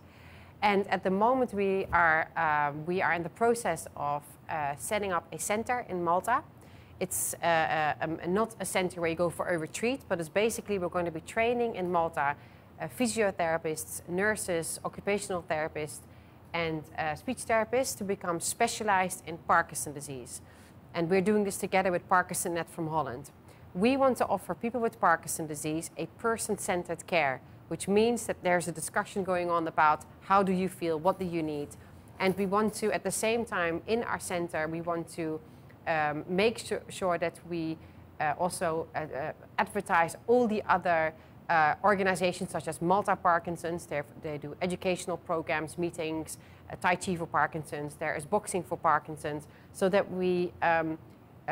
And at the moment, we are in the process of setting up a center in Malta. It's not a center where you go for a retreat, but it's basically we're going to be training in Malta physiotherapists, nurses, occupational therapists, and speech therapists to become specialized in Parkinson's disease. And we're doing this together with ParkinsonNet from Holland. We want to offer people with Parkinson's disease a person-centered care, which means that there's a discussion going on about how do you feel, what do you need. And we want to, at the same time, in our center, we want to make sure that we also advertise all the other organizations such as Malta Parkinson's. They do educational programs, meetings, Tai Chi for Parkinson's. There is boxing for Parkinson's, so that we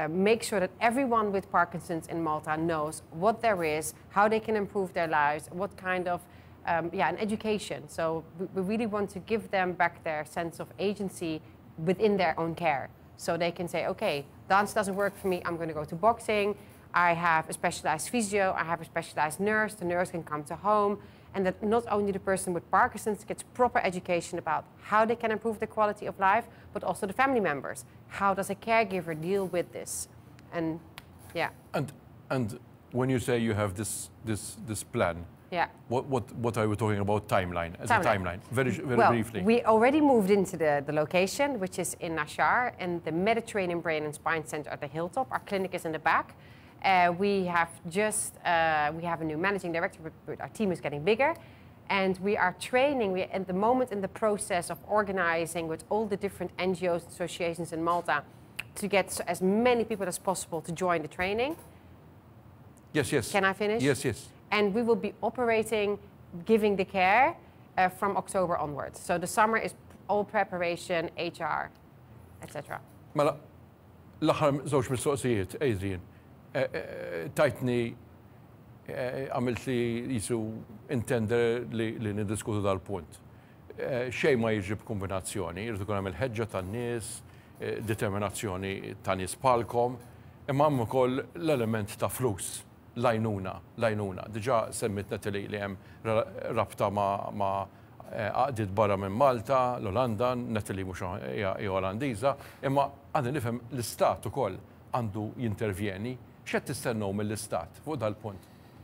make sure that everyone with Parkinson's in Malta knows what there is, how they can improve their lives, what kind of, an education. So we really want to give them back their sense of agency within their own care. So they can say, okay, dance doesn't work for me, I'm going to go to boxing. I have a specialized physio, I have a specialized nurse, the nurse can come to home. And that not only the person with Parkinson's gets proper education about how they can improve the quality of life, but also the family members. How does a caregiver deal with this? And yeah. And when you say you have this plan, what are we talking about timeline? As a timeline, very briefly. We already moved into the location, which is in Nashar, in the Mediterranean Brain and Spine Center at the Hilltop. Our clinic is in the back. We have a new managing director, but our team is getting bigger. And we are training, we're at the moment in the process of organizing with all the different NGOs and associations in Malta to get as many people as possible to join the training. Yes, yes. Can I finish? Yes, yes. And we will be operating, giving the care from October onwards. So the summer is all preparation, HR, etc. Mela, l-aħħar żewġ mistoqsijiet, Adrian. Tajtni għamilt li jisu intender li nidiskutu dal-punt. Xej ma jiġib kombinazzjoni, jirridu kun għamil ħeġġa tan-nies, determinazzjoni ta' nies palkom, imma hemm ukoll l-element ta' flus. l-għajnuna. Diġà semmitna li hemm rabta ma' għaqdiet barra minn Malta, l-Olanda, Natalie mhux hija Olandiża, imma għandi nifhem l-Istat ukoll għandu jintervjeni. X'qed tistennew mill-Istat fuq dal-punt?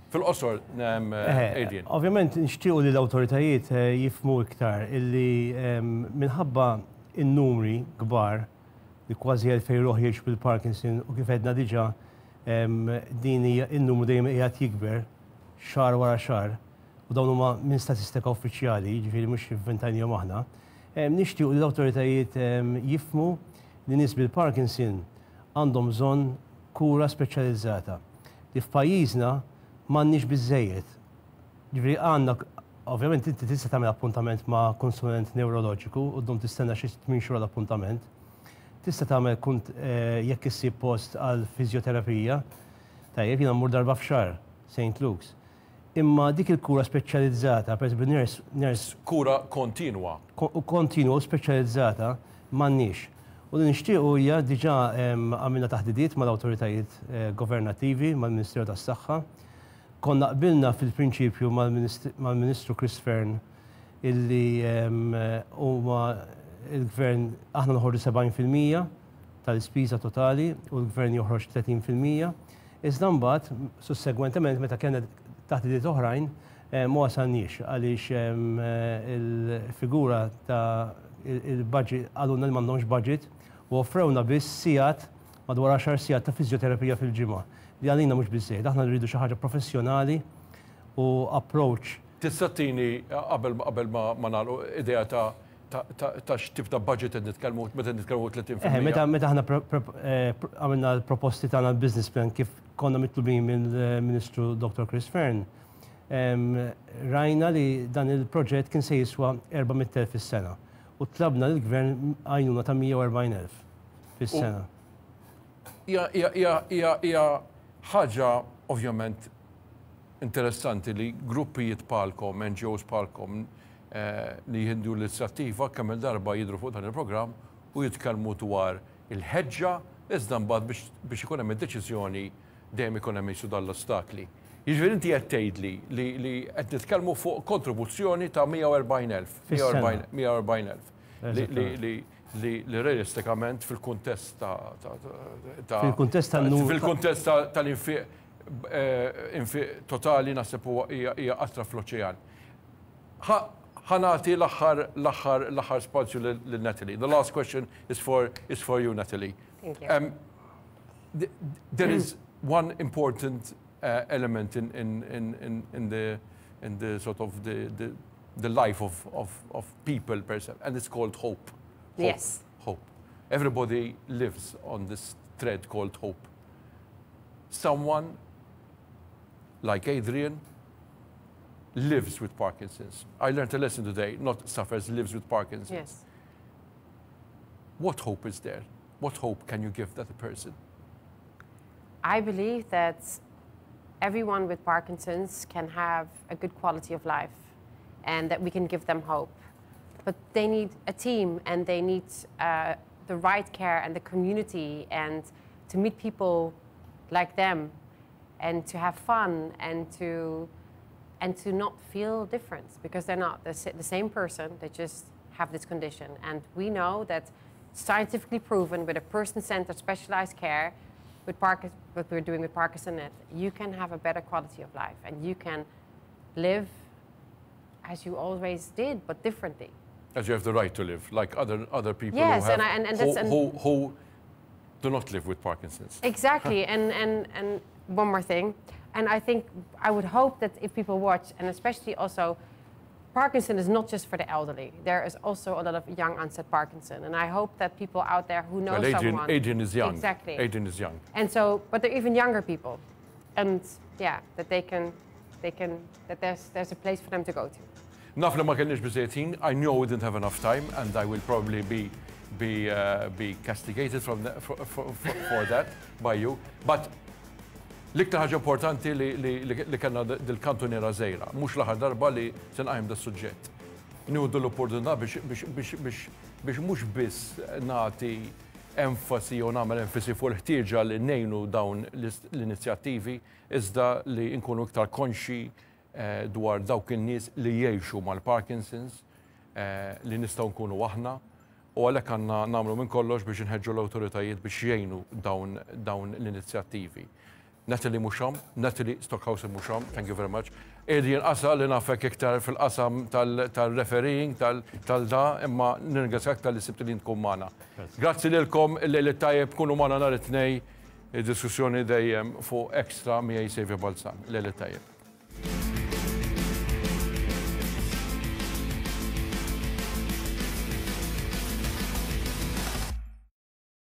Fil-qosor, Adrian. Ovvjament nixtiequ li l-awtoritajiet jifhmu iktar illi minħabba in-numri kbar li kważi 2000 ruħ jgħixu bil-Parkinson u kif għedna diġà din in-numru dejjem qiegħed jikber xahar wara xahar. U dawn huma minn statistika uffiċjali, ġifieri mhux invventajnihom aħna. Nixtiequ li l-awtoritajiet jifhmu li nies bil-Parkinson għandhom bżonn kura speċjalizzata. Li f'pajjiżna m'għandniex biżżejjed. Ġifieri għandna, ovvjament inti tista' tagħmel appuntament ma' konsulent neuroloġiku u ddum tistenna xi 8 xhur l-appuntament. Tista' tagħmel jekk issib post għal fiżjoterapija, tajjeb jiena mmur darba f'xahar, St. Luke's. Imma dik il-kura speċjalizzata, per esempio nurse kura kontinwa. Kontinwa u speċjalizzata m'għandniex. U li nixtiequ hija diġà għamilna taħdidiet mal-awtoritajiet governattivi, mal-Ministeru tas-Saħħa. Konna qbilna fil-prinċipju mal-Ministru Chris Fearn illi huma il-Gvern aħna noħorġu 70% tal-ispiża totali u l-Gvern joħroġ 30%. Iżda mbagħad sussegwentement meta kien taħdidiet oħrajn ma wasalniex għaliex il-figura ta' il-budget għalunna li m'għandhomx budget u offrewna biss sigħat madwar 10 sigħat ta' fiżjoterapija fil-ġimgħa. Li għalina mhux biżżejjed, aħna rridu xi ħaġa professjonali u approach. Tista' tini qabel ma nagħlqu idea ta' x'tip ta' budget qed nitkellmu meta nitkellmu 30%. Meta aħna għamilna l-proposti tagħna l-business plan kif konna mitlubin mill-Ministru Dr. Chris Fearn, rajna li dan il-proġett kien se jiswa 400,000 fis-sena u tlabna lill-Gvern għajnuna ta' 140,000 fis-sena. Hija ħaġa ovvjament interessanti li gruppijiet bħalkom, NGOs bħalkom li jieħdu l-inizjattiva kemm il-darba jidhru fuq dan il-programm u jitkellmu dwar il-ħeġġa iżda mbagħad biex ikun hemm id-deċiżjoni dejjem ikun hemm jisu l-ostakli. Jiġifieri inti qed tgħidli li qed nitkellmu fuq kontribuzzjoni ta' 140,000. 140,000 li realistikament fil-kuntest fil-kuntest tal-infiq totali naħseb hija qatra fl-oċean. Ħanati l-aħħar spazju lil Natalie. The last question is for you, Natalie. Thank you. There is one important element in the sort of the life of people per se, and it's called hope. Yes. Hope. Everybody lives on this thread called hope. Someone like Adrian lives with Parkinson's. I learned a lesson today, not suffers, lives with Parkinson's. Yes. What hope is there? What hope can you give that person? I believe that everyone with Parkinson's can have a good quality of life and that we can give them hope. But they need a team and they need the right care and the community and to meet people like them and to have fun and to not feel different because they're not the same person, they just have this condition. And we know that scientifically proven with a person-centered specialized care with what we're doing with Parkinson, you can have a better quality of life and you can live as you always did, but differently. As you have the right to live, like other people yes, who do not live with Parkinson's. Exactly, and one more thing, and I think I would hope that if people watch, and especially also, Parkinson is not just for the elderly. There is also a lot of young onset Parkinson, and I hope that people out there who know someone. Adrian is young. Exactly. Adrian is young. And so, but they're even younger people, and yeah, that that there's a place for them to go to. Naf li ma kellniex biżejtin, I know we didn't have enough time, and I will probably be castigated for that by you. But l-iktar ħaġa importanti li kellna dil-kantuniera żgħira, mhux l-aħħar darba li se nqajjem das-suġġett. Nieħdu l-opportunità biex mhux biss nagħti enfasi u nagħmel enfasi fuq il-ħtieġa li ngħinu dawn l-inizjattivi iżda li nkunu iktar konxi dwar dawk in-nies li jgħixu mal-Parkinson's li nistgħu nkunu aħna u għalhekk għandna nagħmlu minn kollox biex inħeġġu l-awtoritajiet biex jgħinu dawn l-inizjattivi. Natalie Musham, Natalie Stockhausen Musham, thank you very much. Adrian Asa li nafek iktar fil-qasam tal-refereeing, tal-da, imma nirringrazzjak tal-li sibt li tkun magħna. Grazzi lilkom li tajjeb kunu magħna nhar it-tnejn, id-diskussjoni dejjem fuq Extra miegħi Saviour Balzan. Lejli tajjeb.